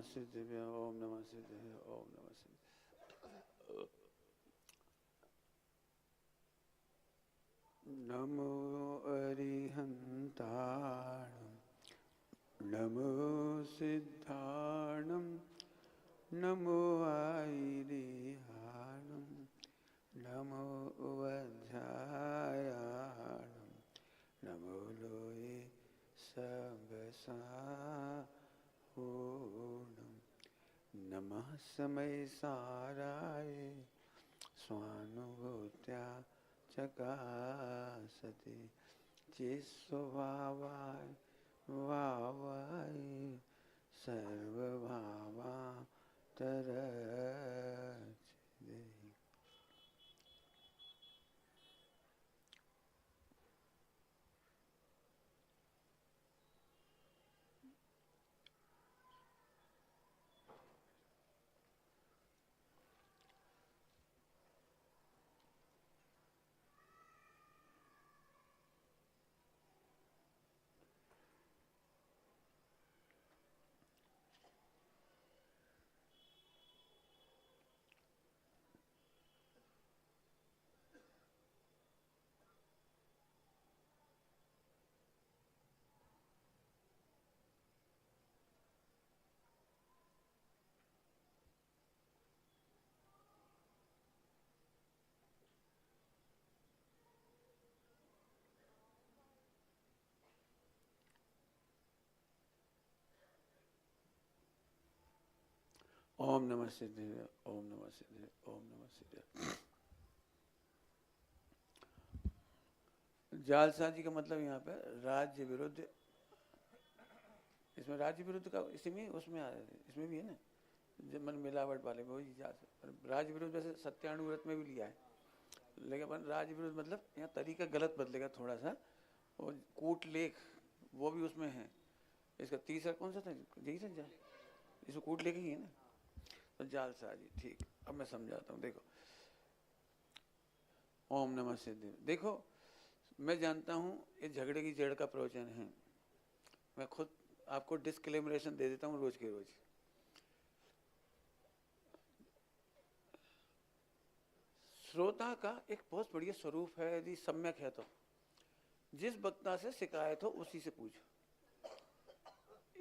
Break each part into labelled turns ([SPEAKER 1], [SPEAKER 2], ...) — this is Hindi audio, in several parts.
[SPEAKER 1] सिद्धिभ्य ओम नमः सिद्धिभ्य ओम नमः सिद्धि। नमो अरिहंताणं नमो सिद्धाणं नमो आयिरिहाणं नमो वज्रायाणं नमो लोये सबसाहूणं नमः समय साराय स्वानुभूत्या चकासते चिस्वभावाय भावाय सर्वभावान्तरच्छिदे। ओम नमः सिद्धिभ्य ओम नमः सिद्धिभ्य ओम नमः सिद्धिभ्य। जालसाजी का मतलब यहाँ पे राज्य विरुद्ध, इसमें राज्य विरुद्ध का इसमें उसमें इसमें भी है ना, जब मन मिलावट वाले में वही राज्य विरुद्ध वैसे सत्यानुव्रत में भी लिया है, लेकिन अपन राज्य विरुद्ध मतलब यहाँ तरीका गलत बदलेगा थोड़ा सा। और कूटलेख वो भी उसमें है। इसका तीसरा कौन सा था? यही था जाल, इसमें कूटलेख ही है ना, तो जालसाजी। ठीक, अब मैं समझाता हूँ। देखो ओम नमः सिद्धि, देखो मैं जानता हूँ ये झगड़े की जड़ का प्रवचन है। मैं खुद आपको डिस्क्लेमरेशन दे देता हूँ रोज के रोज। श्रोता का एक बहुत बढ़िया स्वरूप है, यदि सम्यक है तो जिस वक्ता से शिकायत हो उसी से पूछो।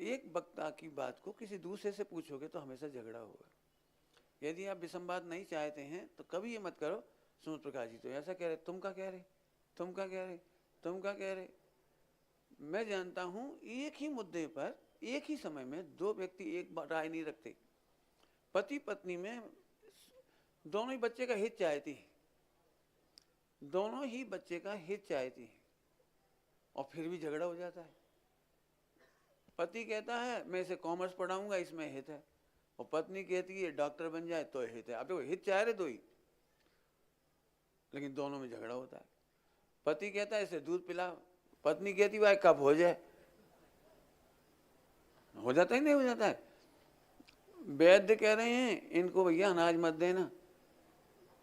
[SPEAKER 1] एक वक्ता की बात को किसी दूसरे से पूछोगे तो हमेशा झगड़ा होगा। यदि आप विसंवाद नहीं चाहते हैं तो कभी ये मत करो सुमत प्रकाश जी तो ऐसा कह रहे, तुम क्या कह रहे, तुम क्या कह रहे, तुम क्या कह रहे। मैं जानता हूं एक ही मुद्दे पर एक ही समय में दो व्यक्ति एक राय नहीं रखते। पति पत्नी में दोनों ही बच्चे का हित चाहती है, दोनों ही बच्चे का हित चाहती है, और फिर भी झगड़ा हो जाता है। पति कहता है मैं इसे कॉमर्स पढ़ाऊंगा, इसमें हित है, और पत्नी कहती है डॉक्टर बन जाए तो हित है। अब देखो हित चाह रहे दो ही, लेकिन दोनों में झगड़ा होता है। पति कहता है इसे दूध पिला, पत्नी कहती भाई कब हो जाए। हो जाता ही नहीं हो जाता है। वैद्य कह रहे हैं इनको भैया अनाज मत देना,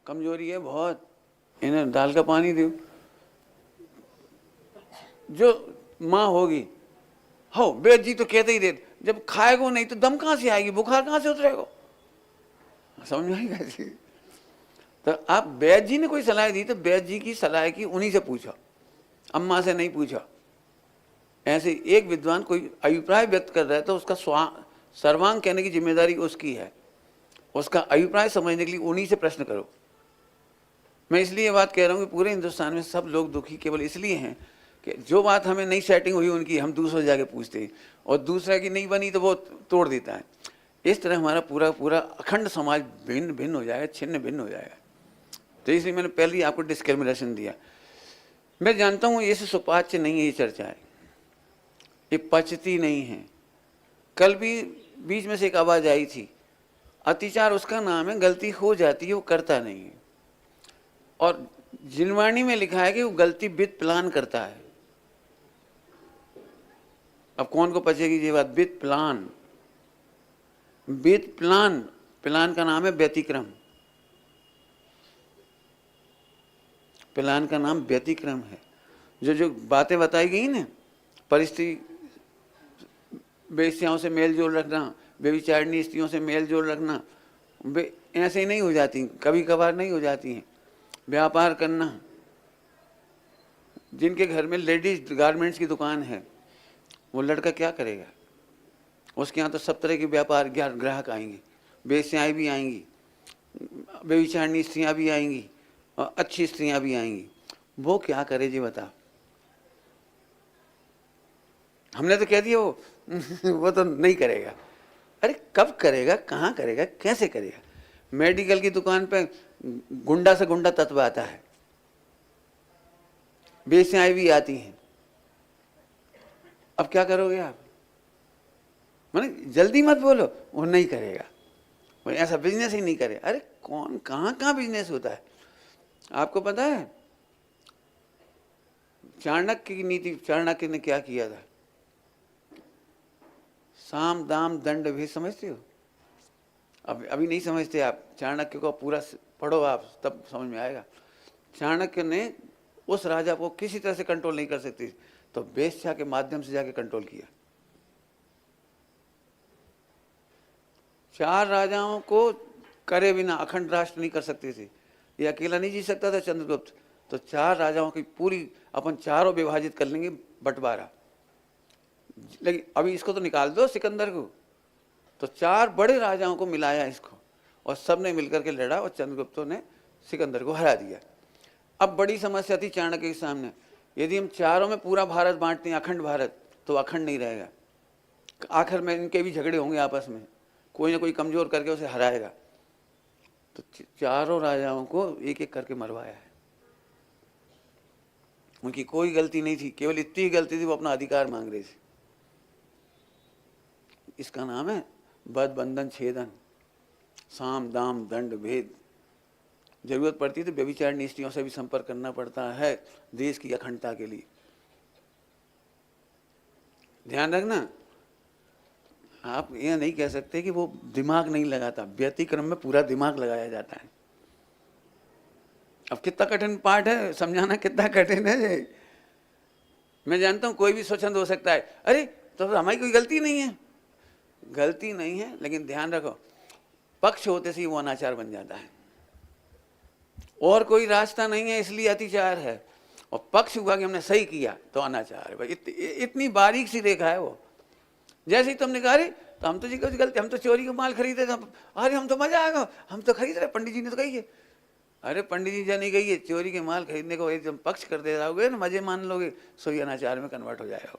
[SPEAKER 1] कमजोरी है बहुत, इन्हें दाल का पानी दो। जो माँ होगी हो वैद्य जी तो कहते ही देते, जब खाएगा नहीं तो दम कहाँ से आएगी, बुखार कहाँ से उतरेगा। समझ में आएगा जी। तो आप वैद्य जी ने कोई सलाह दी तो वैद्य जी की सलाह की उन्हीं से पूछा, अम्मा से नहीं पूछा। ऐसे एक विद्वान कोई अभिप्राय व्यक्त कर रहा है तो उसका सर्वांग कहने की जिम्मेदारी उसकी है। उसका अभिप्राय समझने के लिए उन्हीं से प्रश्न करो। मैं इसलिए ये बात कह रहा हूँ कि पूरे हिंदुस्तान में सब लोग दुखी केवल इसलिए हैं कि जो बात हमें नहीं सेटिंग हुई उनकी हम दूसरे जाके पूछते हैं, और दूसरा की नहीं बनी तो वो तोड़ देता है। इस तरह हमारा पूरा पूरा अखंड समाज भिन्न भिन्न हो जाएगा, छिन्न भिन्न हो जाएगा। तो इसलिए मैंने पहले ही आपको डिस्क्रिमिनेशन दिया। मैं जानता हूँ ये सुपाच्य नहीं है, ये चर्चा है, ये पचती नहीं है। कल भी बीच में से एक आवाज आई थी, अतिचार उसका नाम है, गलती हो जाती है वो करता नहीं है। और जिनवाणी में लिखा है कि वो गलती विद प्लान करता है। अब कौन को पचेगी ये बात? With plan, with plan, plan का नाम है व्यतिक्रम, प्लान का नाम व्यतिक्रम है। जो जो बातें बताई गई ना, परिस्थिति, वेश्याओं से मेल जोल रखना, व्यभिचारिणी स्त्रियों से मेल जोल रखना ऐसे ही नहीं हो जाती, कभी कभार नहीं हो जाती हैं। व्यापार करना, जिनके घर में लेडीज गारमेंट्स की दुकान है, वो लड़का क्या करेगा? उसके यहाँ तो सब तरह के व्यापार ग्राहक आएंगे, वेश्याएं भी आएंगी, व्यभिचारिणी स्त्रियाँ भी आएंगी और अच्छी स्त्रियाँ भी आएंगी। वो क्या करे जी बता? हमने तो कह दिया वो तो नहीं करेगा। अरे कब करेगा, कहाँ करेगा, कैसे करेगा? मेडिकल की दुकान पे गुंडा से गुंडा तत्व आता है, वेश्याएं भी आती हैं। अब क्या करोगे आप? माने जल्दी मत बोलो, वो नहीं करेगा, वो ऐसा बिजनेस ही नहीं करे। अरे कौन कहाँ कहाँ बिजनेस होता है? आपको पता है चाणक्य की नीति, चाणक्य ने क्या किया था? साम दाम दंड भेद समझते हो? अभी नहीं समझते आप। चाणक्य को पूरा पढ़ो आप, तब समझ में आएगा। चाणक्य ने उस राजा को किसी तरह से कंट्रोल नहीं कर सकती, तो वेश्या के माध्यम से जाके कंट्रोल किया। 4 राजाओं को करे बिना अखंड राष्ट्र नहीं कर सकते थे। ये अकेला नहीं जी सकता था चंद्रगुप्त, तो 4 राजाओं की पूरी अपन चारों विभाजित कर लेंगे, बंटवारा। लेकिन अभी इसको तो निकाल दो सिकंदर को, तो 4 बड़े राजाओं को मिलाया इसको, और सब ने मिलकर के लड़ा और चंद्रगुप्त ने सिकंदर को हरा दिया। अब बड़ी समस्या थी चाणक्य के सामने, यदि हम चारों में पूरा भारत बांटते हैं, अखंड भारत, तो अखंड नहीं रहेगा। आखिर में इनके भी झगड़े होंगे आपस में, कोई ना कोई कमजोर करके उसे हराएगा। तो चारों राजाओं को एक एक करके मरवाया है। उनकी कोई गलती नहीं थी, केवल इतनी गलती थी वो अपना अधिकार मांग रहे थे। इसका नाम है बद बंधन छेदन, साम दाम दंड भेद। जरूरत पड़ती तो व्यभिचारिणी स्त्रियों से भी संपर्क करना पड़ता है देश की अखंडता के लिए। ध्यान रखना, आप यह नहीं कह सकते कि वो दिमाग नहीं लगाता। व्यतिक्रम में पूरा दिमाग लगाया जाता है। अब कितना कठिन पाठ है, समझाना कितना कठिन है। मैं जानता हूं कोई भी स्वच्छंद हो सकता है, अरे तो हमारी कोई गलती नहीं है। गलती नहीं है, लेकिन ध्यान रखो, पक्ष होते से वो अनाचार बन जाता है। और कोई रास्ता नहीं है, इसलिए अतिचार है। और पक्ष हुआ कि हमने सही किया तो अनाचार है। भाई इतनी बारीक सी रेखा है वो। जैसे ही तुमने कहा, अरे तो हम तो जी कुछ गलती, हम तो चोरी का माल खरीदे थे, अरे हम तो मजा आएगा, हम तो खरीद रहे, पंडित जी ने तो कही है। अरे पंडित जी नहीं कही है, चोरी के माल खरीदने को एकदम पक्ष कर दे जाओगे ना, मजे मान लोगे, सो ये अनाचार में कन्वर्ट हो जाएगा।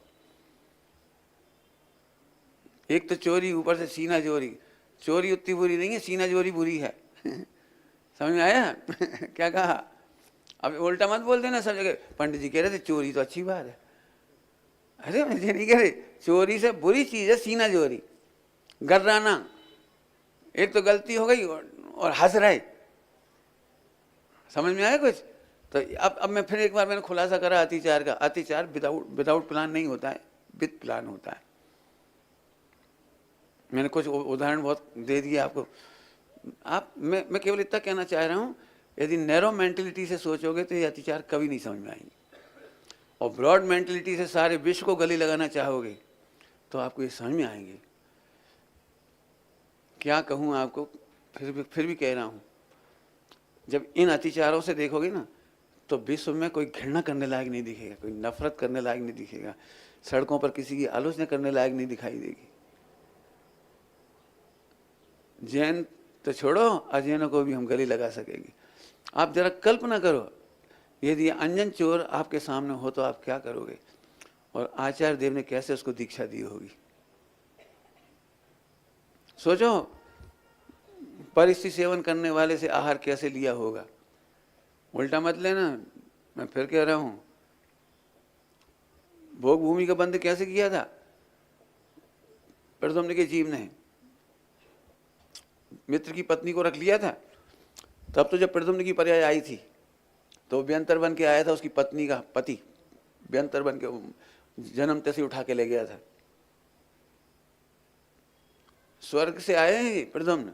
[SPEAKER 1] एक तो चोरी, ऊपर से सीना चोरी। चोरी उतनी बुरी नहीं है, सीना चोरी बुरी है। समझ में आया? क्या कहा? अब उल्टा मत बोल देना सब जगह। पंडित जी कह रहे थे चोरी तो अच्छी बात है। अरे मुझे नहीं कह रहे, चोरी से बुरी चीज है सीना चोरी, गर्राना। एक तो गलती हो गई और हंस रहे। समझ में आया कुछ? तो अब मैं फिर एक बार मैंने खुलासा करा अतिचार का। अतिचार विदाउट प्लान नहीं होता है, विद प्लान होता है। मैंने कुछ उदाहरण बहुत दे दिए आपको। मैं केवल इतना कहना चाह रहा हूं, यदि नैरो मेंटेलिटी से सोचोगे तो ये अतिचार कभी नहीं समझ में आएंगे, और ब्रॉड मेंटेलिटी से सारे विश्व को गले लगाना चाहोगे तो आपको ये समझ में आएंगे। क्या कहूँ आपको, फिर भी कह रहा हूँ, जब इन अतिचारों से देखोगे ना, तो विश्व में कोई घृणा करने लायक नहीं दिखेगा, कोई नफरत करने लायक नहीं दिखेगा, सड़कों पर किसी की आलोचना करने लायक नहीं दिखाई देगी। जैन तो छोड़ो, अजैनों को भी हम गले लगा सकेंगे। आप जरा कल्पना करो, यदि अंजन चोर आपके सामने हो तो आप क्या करोगे, और आचार्य देव ने कैसे उसको दीक्षा दी होगी। सोचो, परिस्थिति सेवन करने वाले से आहार कैसे लिया होगा। उल्टा मत लेना, मैं फिर कह रहा हूं, भोग भूमि का बंद कैसे किया था प्रद्युम्न के जीव ने? मित्र की पत्नी को रख लिया था। तब तो जब प्रद्युम्न की पर्याय आई थी तो व्यंतर बन के आया था, उसकी पत्नी का पति व्यंतर बन के जन्म तैसे उठा के ले गया था। स्वर्ग से आए हैं प्रद्युम्न,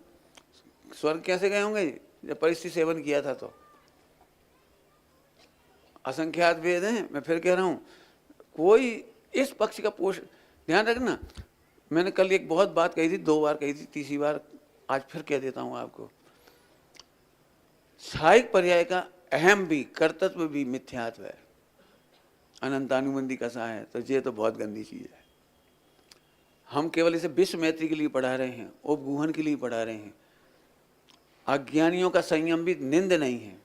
[SPEAKER 1] स्वर्ग कैसे गए होंगे जब परिस्थिति सेवन किया था? तो असंख्यात वेद हैं। मैं फिर कह रहा हूं, कोई इस पक्ष का पोष, ध्यान रखना, मैंने कल एक बहुत बात कही थी, 2 बार कही थी, तीसरी बार आज फिर कह देता हूं आपको। सहायक पर्याय का अहम भी कर्तव्य भी मिथ्यात्व है। अनंतानुबंधी कसा है तो ये तो बहुत गंदी चीज है। हम केवल इसे विश्व मैत्री के लिए पढ़ा रहे हैं, उपगूहन के लिए पढ़ा रहे हैं। अज्ञानियों का संयम भी निंद नहीं है।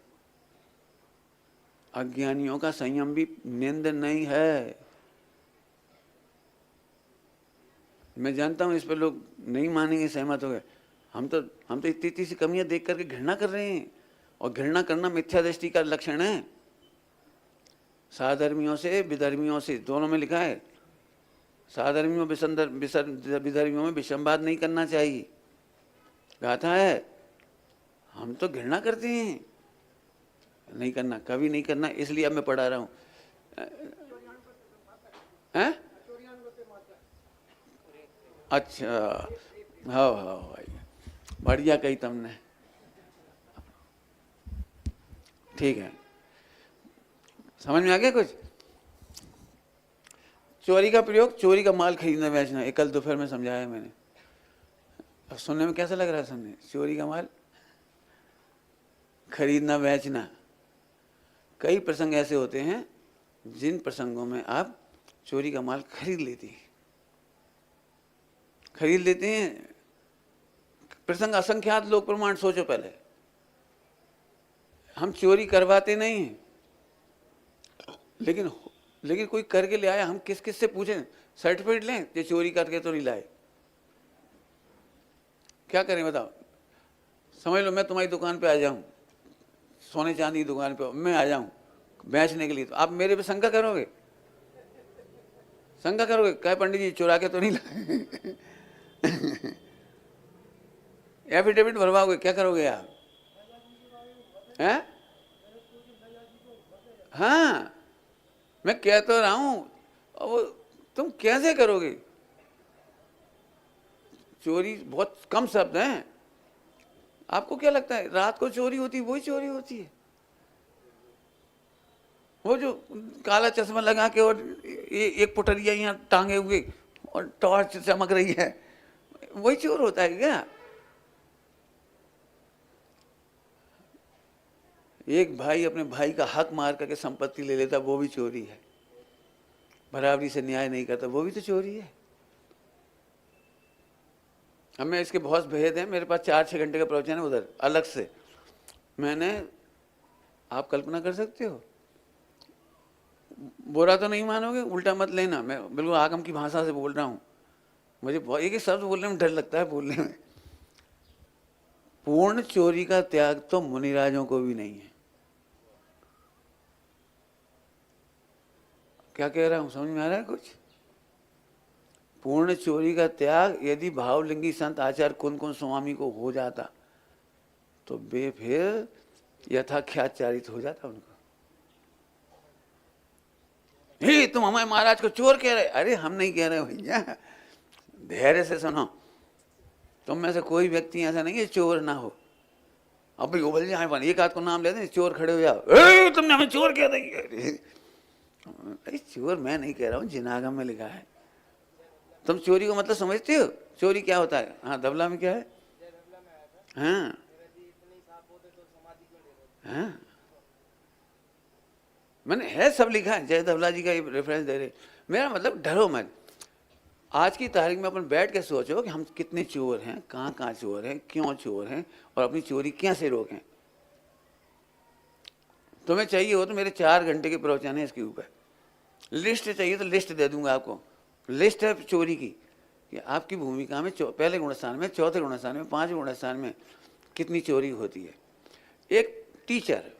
[SPEAKER 1] अज्ञानियों का संयम भी निंद नहीं है। मैं जानता हूं इस पर लोग नहीं मानेंगे, सहमत हो गए। हम तो इतनी इतनी सी कमियां देख करके घृणा कर रहे हैं, और घृणा करना मिथ्या दृष्टि का लक्षण है। साधर्मियों से विधर्मियों से दोनों में लिखा है। साधर्मियों विधर्मियों में विषमवाद नहीं करना चाहिए, गाथा है। हम तो घृणा करते हैं, नहीं करना, कभी नहीं करना। इसलिए अब मैं पढ़ा रहा हूं। हैं? अच्छा, हाँ हाँ भाई, बढ़िया कही तुमने, ठीक है। समझ में आ गया कुछ? चोरी का प्रयोग, चोरी का माल खरीदना बेचना, एक कल दोपहर में समझाया मैंने। अब सुनने में कैसा लग रहा है? सुनने, चोरी का माल खरीदना बेचना। कई प्रसंग ऐसे होते हैं जिन प्रसंगों में आप चोरी का माल खरीद लेते हैं। प्रसंग असंख्यात लोग प्रमाण, सोचो पहले। हम चोरी करवाते नहीं हैं, लेकिन कोई करके ले आया, हम किस किस से पूछें? सर्टिफिकेट लें ये चोरी करके तो नहीं लाए? क्या करें बताओ? समझ लो मैं तुम्हारी दुकान पे आ जाऊं, सोने चांदी की दुकान पे मैं आ जाऊं बेचने के लिए, तो आप मेरे पे शंका करोगे? क्या पंडित जी चुरा के तो नहीं लाए? एफिडेविट भरवाओगे? क्या करोगे आप? हैं? हाँ, मैं कह तो रहा हूं, अब तुम कैसे करोगे? चोरी बहुत कम शब्द हैं। आपको क्या लगता है रात को चोरी होती? वही चोरी होती है, वो जो काला चश्मा लगा के और एक पुटरिया यहाँ टांगे हुए और टॉर्च चमक रही है, वही चोर होता है क्या? एक भाई अपने भाई का हक मार करके संपत्ति ले लेता, वो भी चोरी है। बराबरी से न्याय नहीं करता, वो भी तो चोरी है। अब मैं इसके बहुत भेद हैं, मेरे पास 4-6 घंटे का प्रवचन है उधर अलग से। मैंने, आप कल्पना कर सकते हो, बुरा तो नहीं मानोगे, उल्टा मत लेना, मैं बिल्कुल आगम की भाषा से बोल रहा हूँ। मुझे बहुत एक शब्द बोलने में डर लगता है, बोलने में। पूर्ण चोरी का त्याग तो मुनिराजों को भी नहीं है। क्या कह रहा हूं, समझ में आ रहा है कुछ? पूर्ण चोरी का त्याग यदि भावलिंगी संत आचार्य कुन स्वामी को हो जाता तो वे फिर यथाख्याचारित हो जाता उनको। हे तुम हमारे महाराज को चोर कह रहे? अरे हम नहीं कह रहे भैया, धैर्य से सुनो। तुम में से कोई व्यक्ति ऐसा नहीं है चोर ना हो। अब भाई उबल जाए, एक आध को नाम लेते चोर खड़े हो जाओ, तुमने हमें चोर कह दी। अरे चोर मैं नहीं कह रहा हूँ, जिनागम में लिखा है। तुम चोरी को मतलब समझते हो? चोरी क्या होता है? हाँ, धबला में क्या है? हाँ हाँ, मैंने है सब लिखा है, जय धबला जी का रेफरेंस दे रहे। मेरा मतलब डरो मत। आज की तारीख में अपन बैठ के सोचो कि हम कितने चोर हैं, कहाँ कहाँ चोर हैं, क्यों चोर हैं, और अपनी चोरी कैसे रोकें। तुम्हें चाहिए हो तो मेरे 4 घंटे के प्रवचन है इसके ऊपर। लिस्ट चाहिए तो लिस्ट दे दूंगा आपको। लिस्ट है चोरी की, कि आपकी भूमिका में पहले गुणस्थान में, चौथे गुणस्थान में, 5वें गुणस्थान में कितनी चोरी होती है। एक टीचर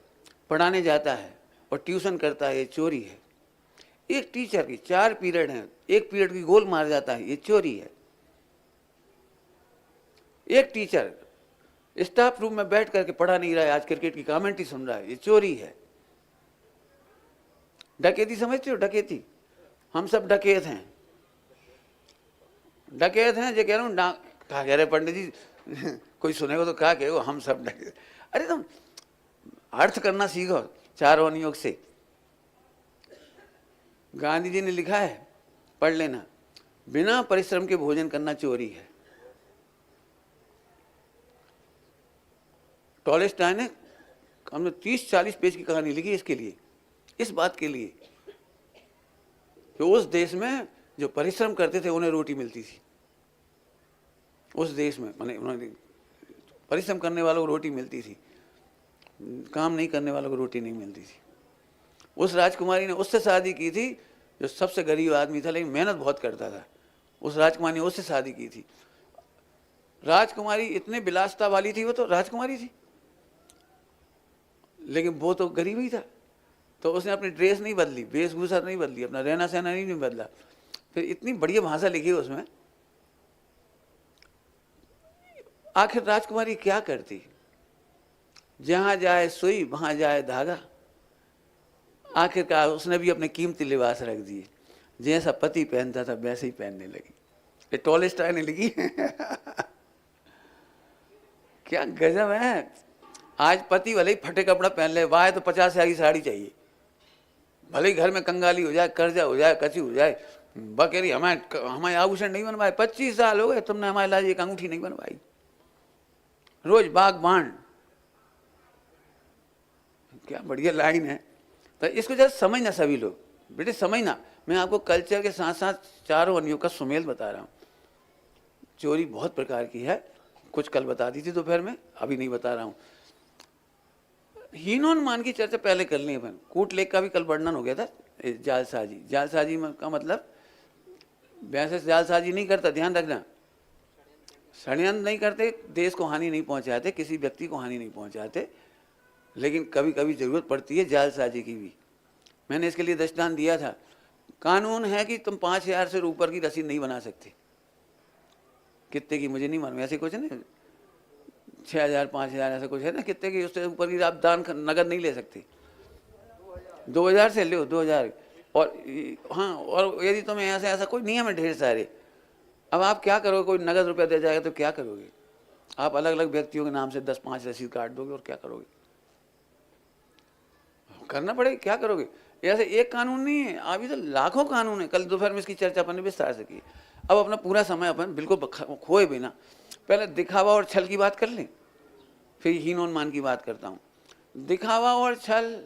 [SPEAKER 1] पढ़ाने जाता है और ट्यूशन करता है, ये चोरी है। एक टीचर की 4 पीरियड हैं, एक पीरियड की गोल मार जाता है, ये चोरी है। एक टीचर स्टाफ रूम में बैठ करके पढ़ा नहीं रहा है, आज क्रिकेट की कमेंट्री सुन रहा है, ये चोरी है। डकैती समझते हो? डकैती, हम सब डकैत हैं, डकैत हैं। जो कह रहा हूँ, कहा कह रहे पंडित जी कोई सुनेगा तो क्या कहेगा, हम सब डकैत। अरे तुम अर्थ करना सीखो 4 वन योग से। गांधी जी ने लिखा है, पढ़ लेना। बिना परिश्रम के भोजन करना चोरी है। टॉलस्टॉय ने हमने 30-40 पेज की कहानी लिखी इसके लिए, इस बात के लिए कि उस देश में जो परिश्रम करते थे उन्हें रोटी मिलती थी। उस देश में माने उन्होंने परिश्रम करने वालों को रोटी मिलती थी, काम नहीं करने वालों को रोटी नहीं मिलती थी। उस राजकुमारी ने उससे शादी की थी जो सबसे गरीब आदमी था लेकिन मेहनत बहुत करता था। उस राजकुमारी ने उससे शादी की थी। राजकुमारी इतने विलासता वाली थी, वो तो राजकुमारी थी लेकिन वो तो गरीब ही था। तो उसने अपनी ड्रेस नहीं बदली, वेशभूषा नहीं बदली, अपना रहना सहना नहीं बदला। फिर इतनी बढ़िया भाषा लिखी उसमें। आखिर राजकुमारी क्या करती? जहां जाए सुई वहां जाए धागा। आखिरकार उसने भी अपने कीमती लिबास रख दिए, जैसा पति पहनता था वैसे ही पहनने लगी। ये टॉलस्टॉय ने लिखी क्या गजब है। आज पति भले ही फटे कपड़ा पहन ले, वाह तो 50,000 की साड़ी चाहिए, भले ही घर में कंगाली हो जाए, कर्जा हो जाए, कची हो जाए, बकेरी हमारे आभूषण नहीं बनवाए। 25 साल हो गए तुमने हमारे लाज एक अंगूठी नहीं बनवाई, रोज बाग बाण। क्या बढ़िया लाइन है। तो इसको जरा समझना सभी लोग, बेटे समझना। मैं आपको कल्चर के साथ साथ चारों अनियों का सुमेल बता रहा हूँ। चोरी बहुत प्रकार की है, कुछ कल बता दी थी दोपहर में, अभी नहीं बता रहा हूँ। हीनोन्मान की चर्चा पहले कर ली अपन। कूट लेख का भी कल वर्णन हो गया था। जालसाजी, जालसाजी का मतलब वैसे जालसाजी नहीं करता, ध्यान रखना। षड्यंत्र नहीं करते, देश को हानि नहीं पहुंचाते, किसी व्यक्ति को हानि नहीं पहुंचाते, लेकिन कभी कभी जरूरत पड़ती है जालसाजी की भी। मैंने इसके लिए दृष्टांत दिया था। कानून है कि तुम 5,000 से ऊपर की रसीद नहीं बना सकते। कितने की मुझे नहीं मालूम, ऐसे कुछ है ना, 6,000 5,000 ऐसा कुछ है ना, कितने की उससे ऊपर की आप दान नगद नहीं ले सकते। 2,000 से लो, 2,000। और हाँ, और यदि तुम्हें ऐसा कोई नियम है ढेर सारे। अब आप क्या करोगे? कोई नगद रुपया दे जाएगा तो क्या करोगे? आप अलग अलग व्यक्तियों के नाम से 10-5 रसीद काट दोगे और क्या करोगे? करना पड़ेगा, क्या करोगे? ऐसे एक कानून नहीं है, अभी तो लाखों कानून है। कल दोपहर में इसकी चर्चा अपन ने विस्तार से की। अब अपना पूरा समय अपन बिल्कुल खोए बिना पहले दिखावा और छल की बात कर लें, फिर हीनोन्मान की बात करता हूँ। दिखावा और छल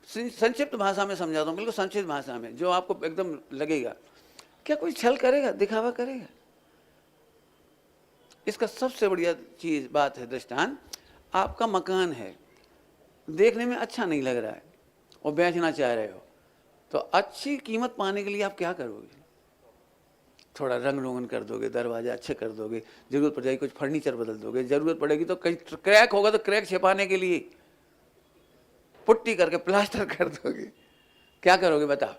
[SPEAKER 1] संक्षिप्त भाषा में समझाता हूँ, बिल्कुल संक्षिप्त भाषा में, जो आपको एकदम लगेगा। क्या कोई छल करेगा, दिखावा करेगा? इसका सबसे बढ़िया चीज बात है दृष्टांत। आपका मकान है, देखने में अच्छा नहीं लग रहा है और बेचना चाह रहे हो, तो अच्छी कीमत पाने के लिए आप क्या करोगे? थोड़ा रंग रोगन कर दोगे, दरवाजा अच्छे कर दोगे, जरूरत पड़ जाएगी कुछ फर्नीचर बदल दोगे, जरूरत पड़ेगी तो कहीं क्रैक होगा तो क्रैक छिपाने के लिए पुट्टी करके प्लास्टर कर दोगे। क्या करोगे बताओ?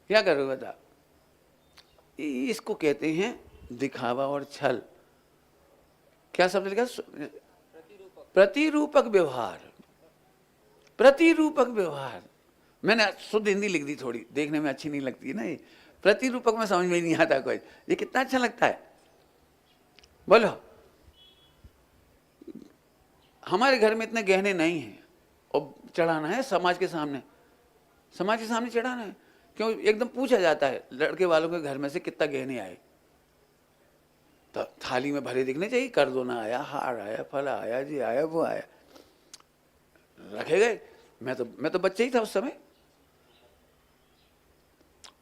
[SPEAKER 1] क्या करोगे बताओ? इसको कहते हैं दिखावा और छल। क्या शब्द लिखा? प्रतिरूपक व्यवहार। प्रतिरूपक व्यवहार। मैंने शुद्ध हिंदी लिख दी, थोड़ी देखने में अच्छी नहीं लगती है ना ये। प्रतिरूपक में समझ में नहीं आता कोई। ये कितना अच्छा लगता है, बोलो। हमारे घर में इतने गहने नहीं हैं और चढ़ाना है समाज के सामने, समाज के सामने चढ़ाना है। क्यों? एकदम पूछा जाता है लड़के वालों के घर में से कितना गहने आए, तो थाली में भरे दिखने चाहिए। कर दो ना आया, हार आया, फल आया, जी आया, वो आया, रखे गए। मैं तो बच्चा ही था उस समय।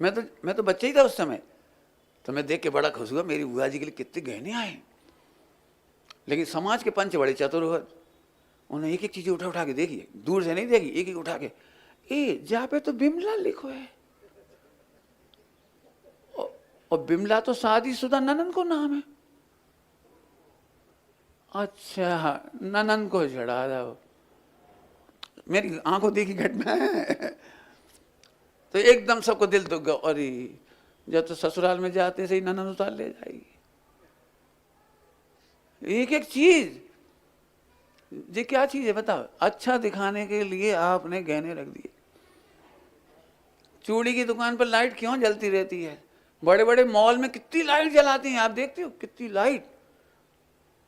[SPEAKER 1] मैं तो बच्चा ही था उस समय। तो मैं देख के बड़ा खुश हुआ, मेरी बुआ जी के लिए कितने गहने आए। लेकिन समाज के पंच बड़े चतुर हुए, उन्हें एक एक चीज उठा के देखी, दूर से नहीं देखी, एक एक उठा के, जहाँ पे तो बिमला लिखो है, और बिमला तो शादीशुदा ननन को नाम है। अच्छा, ननन को चढ़ा दो। मेरी आंखों देखी घटना है। तो एकदम सबको दिल दुख गया, अरे जब तो ससुराल में जाते से ही ननन उतार ले जाएगी। एक एक चीज, ये क्या चीज है बताओ? अच्छा दिखाने के लिए आपने गहने रख दिए। चूड़ी की दुकान पर लाइट क्यों जलती रहती है? बड़े बड़े मॉल में कितनी लाइट जलाती हैं, आप देखते हो कितनी लाइट।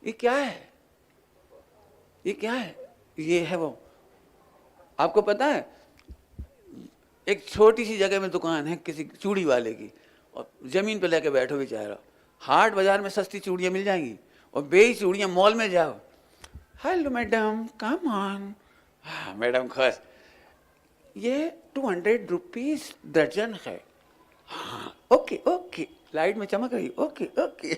[SPEAKER 1] ये क्या है? ये क्या है? ये है वो। आपको पता है एक छोटी सी जगह में दुकान है किसी चूड़ी वाले की, और जमीन पे लेके बैठो बेचारा, हाट बाजार में सस्ती चूड़ियाँ मिल जाएंगी, और बेई चूड़ियाँ मॉल में जाओ, हेलो मैडम कम ऑन, हाँ मैडम खुश, ये 200 रुपीज दर्जन है, हाँ ओके ओके, लाइट में चमक रही, ओके ओके।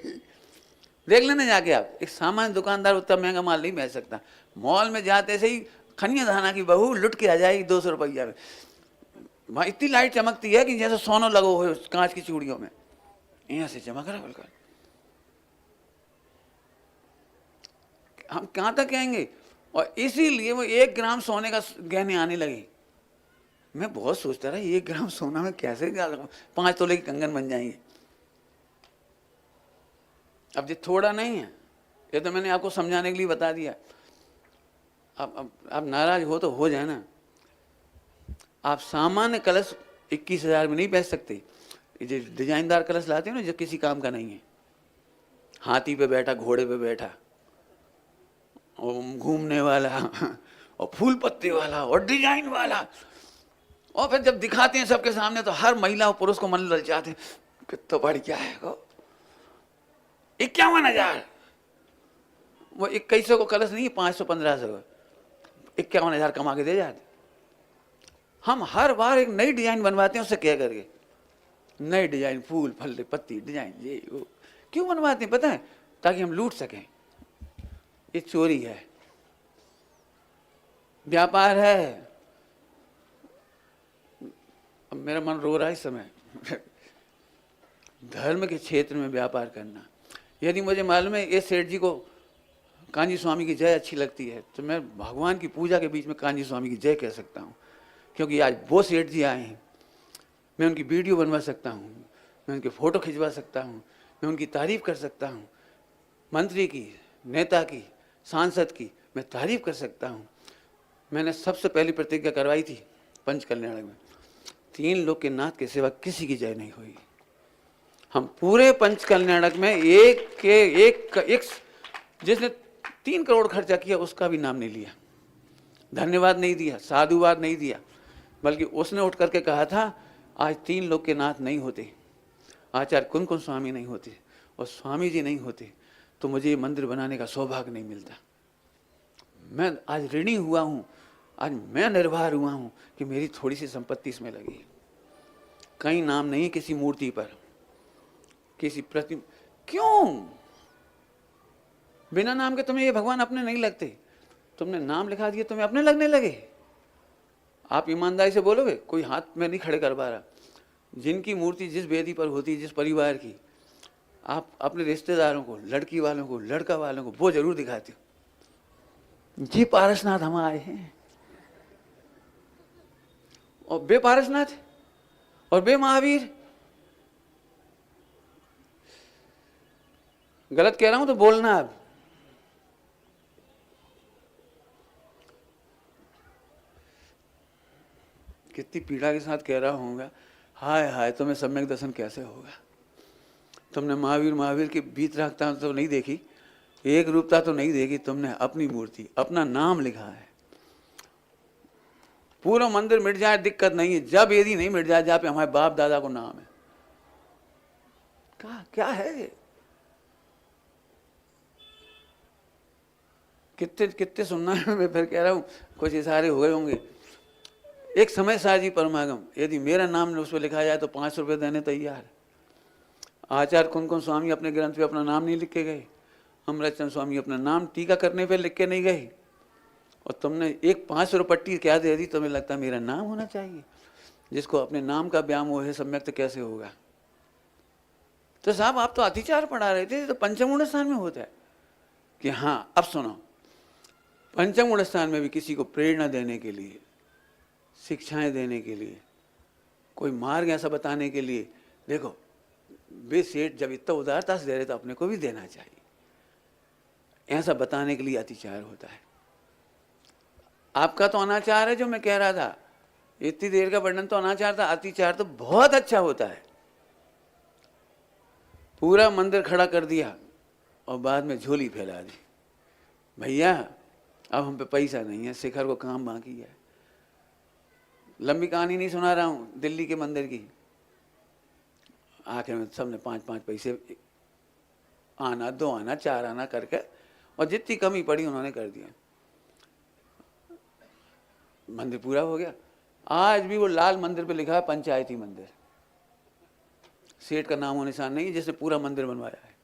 [SPEAKER 1] देख लेना जाके आप, एक सामान्य दुकानदार उतना महंगा माल नहीं बेच सकता। मॉल में जाते से ही खनिया धाना की बहू लुट के आ जाएगी 200 रुपया में, वहाँ इतनी लाइट चमकती है कि जैसे सोना लगो हो कांच की चूड़ियों में, यहाँ से चमक रहा बिल्कुल। हम कहाँ तक आएंगे? और इसीलिए वो 1 ग्राम सोने का गहने आने लगे। मैं बहुत सोचता रहा 1 ग्राम सोना में कैसे 5 तोले के कंगन बन जाएंगे। अब ये थोड़ा नहीं है, ये तो मैंने आपको समझाने के लिए बता दिया। अब आप नाराज हो तो हो जाए ना। आप सामान्य कलश 21,000 में नहीं बेच सकते। ये डिजाइनदार कलश लाते हो ना जो किसी काम का नहीं है, हाथी पे बैठा, घोड़े पे बैठा, और घूमने वाला, और फूल पत्ते वाला, और डिजाइन वाला, और फिर जब दिखाते हैं सबके सामने तो हर महिला और पुरुष को मन ललचाते हैं, कितना बढ़िया है वो, 51,000। वो 2100 को कलश नहीं है, 500-1500, 51,000 कमा के दे जाते। हम हर बार एक नई डिजाइन बनवाते हैं उससे कह करके, नई डिजाइन, फूल फल पत्ती डिजाइन, ये वो क्यों बनवाते हैं पता है? ताकि हम लूट सकें। ये चोरी है, व्यापार है। अब मेरा मन रो रहा है इस समय। धर्म के क्षेत्र में व्यापार करना, यदि मुझे मालूम है ये सेठ जी को कांजी स्वामी की जय अच्छी लगती है, तो मैं भगवान की पूजा के बीच में कांजी स्वामी की जय कह सकता हूँ, क्योंकि आज वो सेठ जी आए हैं। मैं उनकी वीडियो बनवा सकता हूँ, मैं उनके फ़ोटो खिंचवा सकता हूँ, मैं उनकी तारीफ़ कर सकता हूँ, मंत्री की, नेता की, सांसद की मैं तारीफ़ कर सकता हूँ। मैंने सबसे पहली प्रतिज्ञा करवाई थी पंचकल्याण में, 3 लोग के नाथ के सिवा किसी की जय नहीं हुई। हम पूरे पंचकल्याणक में एक जिसने 3 करोड़ खर्चा किया उसका भी नाम नहीं लिया, धन्यवाद नहीं दिया, साधुवाद नहीं दिया, बल्कि उसने उठ करके कहा था आज 3 लोग के नाथ नहीं होते, आचार्य कुन स्वामी नहीं होते, और स्वामी जी नहीं होते तो मुझे ये मंदिर बनाने का सौभाग्य नहीं मिलता। मैं आज ऋणी हुआ हूँ, आज मैं निर्भर हुआ हूँ कि मेरी थोड़ी सी संपत्ति इसमें लगी। कहीं नाम नहीं किसी मूर्ति पर, किसी प्रतिमा, क्यों? बिना नाम के तुम्हें ये भगवान अपने नहीं लगते, तुमने नाम लिखा दिया तुम्हें अपने लगने लगे। आप ईमानदारी से बोलोगे? कोई हाथ में नहीं खड़े कर पा रहा। जिनकी मूर्ति जिस वेदी पर होती है, जिस परिवार की, आप अपने रिश्तेदारों को, लड़की वालों को, लड़का वालों को वो जरूर दिखाते हो, जी पारसनाथ हम आए हैं, और बे पारसनाथ और बे महावीर। गलत कह रहा हूं तो बोलना। अब कितनी पीड़ा के साथ कह रहा होगा, हाय हाय तुम्हें सम्यक दर्शन कैसे होगा? तुमने महावीर की बीतरागता तो नहीं देखी, एक रूपता तो नहीं देखी, तुमने अपनी मूर्ति, अपना नाम लिखा है। पूरा मंदिर मिट जाए दिक्कत नहीं है, जब यदि नहीं मिट जाए जहाँ पे हमारे बाप दादा को नाम है। क्या है? कितने सुनना है? मैं फिर कह रहा हूँ कुछ इशारे हो गए होंगे। एक समय साजी परमागम, यदि मेरा नाम उस पर लिखा जाए तो 500 रुपये देने तैयार। आचार्य कुन स्वामी अपने ग्रंथ पे अपना नाम नहीं लिख के गए, अमृतचंद स्वामी अपना नाम टीका करने पे लिख के नहीं गए, और तुमने एक 500 पट्टी क्या दे दी? तुम्हें लगता है मेरा नाम होना चाहिए? जिसको अपने नाम का व्यामोह है सम्यक तो कैसे होगा? तो साहब आप तो अतिचार पढ़ा रहे थे, तो पंचम स्थान में होता है कि हाँ। अब सुनो, पंचम स्थान में भी किसी को प्रेरणा देने के लिए, शिक्षाएं देने के लिए, कोई मार्ग ऐसा बताने के लिए, देखो वे सेठ जब इतना उदारता से दे रहे तो अपने को भी देना चाहिए, ऐसा बताने के लिए अतिचार होता है। आपका तो अनाचार है जो मैं कह रहा था, इतनी देर का वर्णन तो अनाचार था, अतिचार तो बहुत अच्छा होता है। पूरा मंदिर खड़ा कर दिया और बाद में झोली फैला दी, भैया अब हम पे पैसा नहीं है, शिखर को काम बाकी है। लंबी कहानी नहीं सुना रहा हूँ दिल्ली के मंदिर की। आखिर में सबने 5-5 पैसे, आना 2 आना 4 आना करके, और जितनी कमी पड़ी उन्होंने कर दिया। मंदिर पूरा हो गया। आज भी वो लाल मंदिर पे लिखा है पंचायती मंदिर, सेठ का नामो निशान नहीं, जिसने पूरा मंदिर बनवाया है।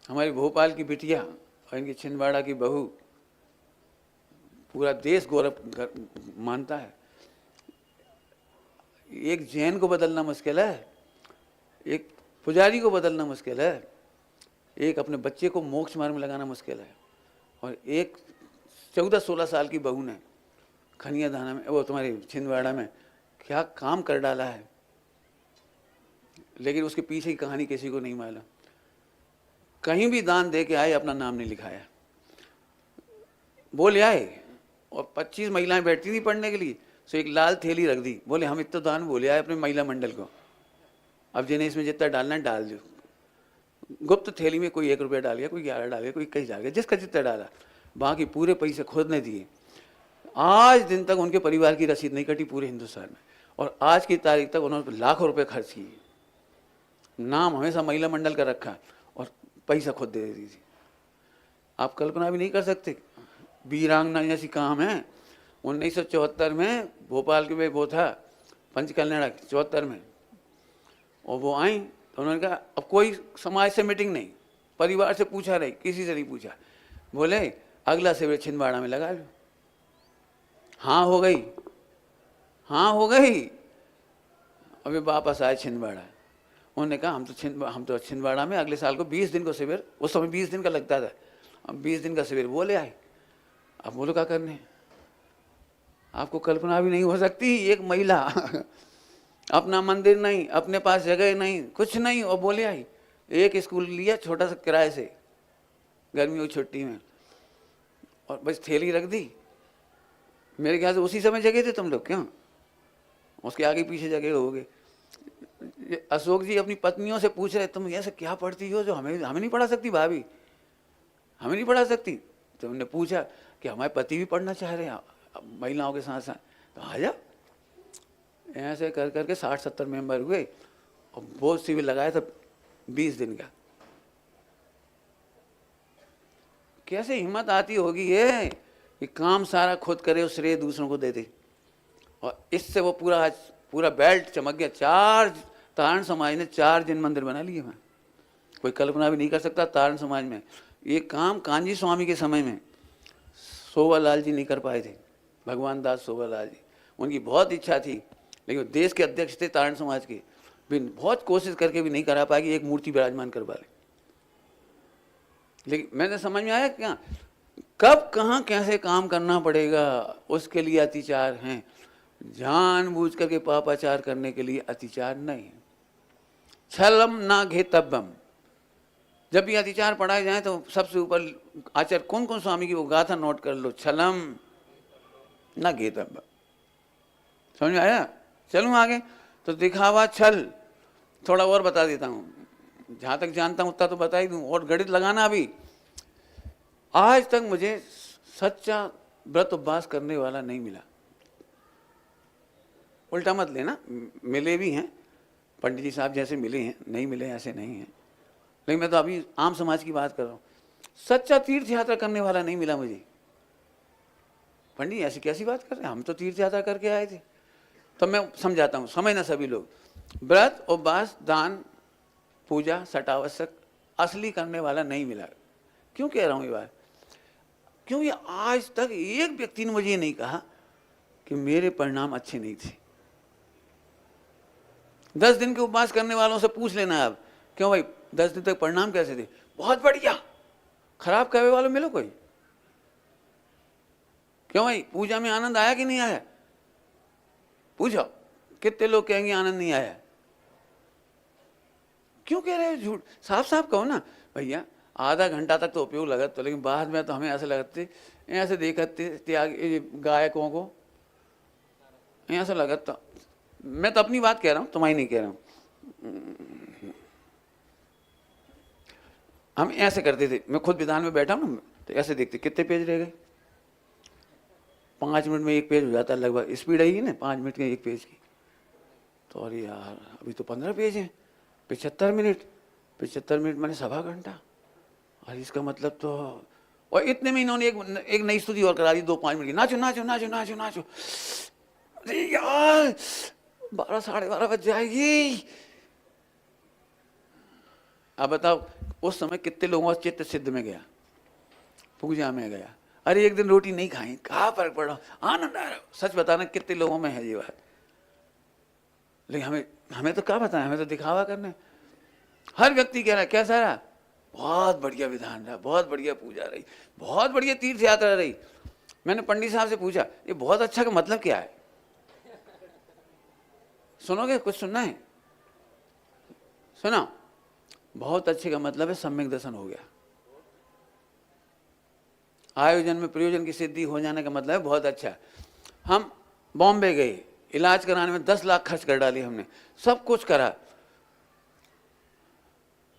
[SPEAKER 1] हमारी भोपाल की बिटिया और इनकी छिंदवाड़ा की बहू, पूरा देश गौरव मानता है। एक जैन को बदलना मुश्किल है, एक पुजारी को बदलना मुश्किल है, एक अपने बच्चे को मोक्ष मार्ग में लगाना मुश्किल है, और एक 14-16 साल की बहू ने खनिया दाना में, वो तुम्हारी छिंदवाड़ा में क्या काम कर डाला है। लेकिन उसके पीछे की कहानी किसी को नहीं मालूम। कहीं भी दान दे के आए, अपना नाम नहीं लिखाया, बोले आए, और 25 महिलाएं बैठती थी पढ़ने के लिए, सो एक लाल थैली रख दी, बोले हम इतना दान बोले आए अपने महिला मंडल को, अब जिन्हें इसमें जितना डालना है डाल दो। गुप्त थैली में कोई 1 रुपया डाल गया, कोई 11 डाल गया, कोई 21 डाल गया, जिसका जितना डाला, बाकी पूरे पैसे खुद ने दिए। आज दिन तक उनके परिवार की रसीद नहीं कटी पूरे हिंदुस्तान में, और आज की तारीख तक उन्होंने लाखों रुपए खर्च किए। नाम हमेशा महिला मंडल का रखा और पैसा खुद दे देती थी। आप कल्पना भी नहीं कर सकते, वीरांगना जैसी काम है। 1974 में भोपाल के वो था पंचकल्याण 74 में, और वो आई तो उन्होंने कहा अब कोई समाज से मीटिंग नहीं, परिवार से पूछा नहीं, किसी से नहीं पूछा, बोले अगला शिविर छिंदवाड़ा में लगा लो। हाँ हो गई, हाँ हो गई। अभी वापस आए छिंदवाड़ा, उन्होंने कहा हम तो छिंदवाड़ा में अगले साल को 20 दिन को शिविर, उस समय 20 दिन का लगता था, अब 20 दिन का शिविर बोले आए। अब बोलो क्या करने, आपको कल्पना भी नहीं हो सकती, एक महिला अपना मंदिर नहीं, अपने पास जगह नहीं, कुछ नहीं, और बोले आई। एक स्कूल लिया छोटा सा किराए से गर्मियों की छुट्टी में, और बस थैली रख दी। मेरे ख्याल से उसी समय जगह थे तुम लोग, क्यों उसके आगे पीछे जगह हो गए। अशोक जी अपनी पत्नियों से पूछ रहे तुम ऐसे क्या पढ़ती हो जो हमें नहीं पढ़ा सकती, भाभी हमें नहीं पढ़ा सकती। तो उन्होंने पूछा कि हमारे पति भी पढ़ना चाह रहे हैं महिलाओं के साथ साथ, तो आ जा। ऐसे कर करके 60-70 मेंबर हुए, और बहुत शिविर लगाया था 20 दिन का। कैसे हिम्मत आती होगी ये कि काम सारा खुद करे और श्रेय दूसरों को दे दे। और इससे वो पूरा बेल्ट चमक गया। 4 तारण समाज ने 4 जिन मंदिर बना लिए हैं, कोई कल्पना भी नहीं कर सकता। तारण समाज में ये काम कांजी स्वामी के समय में सोभालाल जी नहीं कर पाए थे, भगवान दास सोभालाल जी, उनकी बहुत इच्छा थी, लेकिन देश के अध्यक्ष थे तारण समाज के, भी बहुत कोशिश करके भी नहीं करा पाए कि एक मूर्ति विराजमान करवा ले। लेकिन मैंने समझ में आया क्या, कब कहाँ कैसे काम करना पड़ेगा, उसके लिए अतिचार हैं। जानबूझ करके पापाचार करने के लिए अतिचार नहीं। छलम ना घेतव्यम, जब भी अतिचार पढ़ाए जाए तो सबसे ऊपर आचार्य कौन स्वामी की वो गाथा नोट कर लो, छलम ना घेतव्यम। समझ में आया? चलूँ आगे तो दिखावा छल थोड़ा और बता देता हूँ, जहाँ तक जानता हूँ उतना तो बता ही दूँ, और गणित लगाना भी। आज तक मुझे सच्चा व्रत उपवास करने वाला नहीं मिला। उल्टा मत लेना, मिले भी हैं, पंडित जी साहब जैसे मिले हैं, नहीं मिले ऐसे नहीं हैं, लेकिन मैं तो अभी आम समाज की बात कर रहा हूँ। सच्चा तीर्थ यात्रा करने वाला नहीं मिला मुझे। पंडित ऐसी कैसी बात कर रहे हैं, हम तो तीर्थ यात्रा करके आए थे। तो मैं समझाता हूँ, समझना सभी लोग, व्रत उपवास दान पूजा सटावश्यक असली करने वाला नहीं मिला। क्यों कह रहा हूँ ये बात, क्योंकि आज तक एक व्यक्ति ने मुझे ये नहीं कहा कि मेरे परिणाम अच्छे नहीं थे। 10 दिन के उपवास करने वालों से पूछ लेना आप, क्यों भाई 10 दिन तक परिणाम कैसे थे? बहुत बढ़िया। खराब कहने वालों मिलो कोई? क्यों भाई पूजा में आनंद आया कि नहीं आया? पूछो, कितने लोग कहेंगे आनंद नहीं आया? क्यों कह रहे हो झूठ? साफ साफ कहो ना भैया, आधा घंटा तक तो उपयोग लगत, तो लेकिन बाद में तो हमें ऐसे लगते, ऐसे देखते त्याग गायकों को ऐसा लगत। तो मैं तो अपनी बात कह रहा हूँ, तुम्हारी नहीं कह रहा हूँ। हम ऐसे करते थे, मैं खुद विधान में बैठा हूँ ना, तो ऐसे देखते कितने पेज रह गए, 5 मिनट में एक पेज हो जाता है लगभग, स्पीड है ही ना 5 मिनट के एक पेज की। तो अरे यार अभी तो 15 पेज हैं, 75 मिनट मैंने सवा घंटा। और इसका मतलब तो, और इतने में इन्होंने एक नई स्तुति और करा दी 2-5 मिनट की, नाचो नाचो नाचो नाचो नाचो। अरे यार 12 साढ़े 12 बज जाएगी। अब बताओ उस समय कितने लोगों का चित्त सिद्ध में गया, पूजा में गया। अरे एक दिन रोटी नहीं खाई, कहाँ फर्क पड़ा, आनंद आ रहा। सच बताना कितने लोगों में है ये बात। लेकिन हमें तो क्या बताएं, हमें तो दिखावा करने। हर व्यक्ति कह रहा है कैसा रहा, बहुत बढ़िया विधान रहा, बहुत बढ़िया पूजा रही, बहुत बढ़िया तीर्थ यात्रा रही। मैंने पंडित साहब से पूछा ये बहुत अच्छा का मतलब क्या है? सुनोगे, कुछ सुनना है? सुना, बहुत अच्छे का मतलब है सम्यक दर्शन हो गया। आयोजन में प्रयोजन की सिद्धि हो जाने का मतलब है बहुत अच्छा। हम बॉम्बे गए, इलाज कराने में 10 लाख खर्च कर डाली हमने, सब कुछ करा,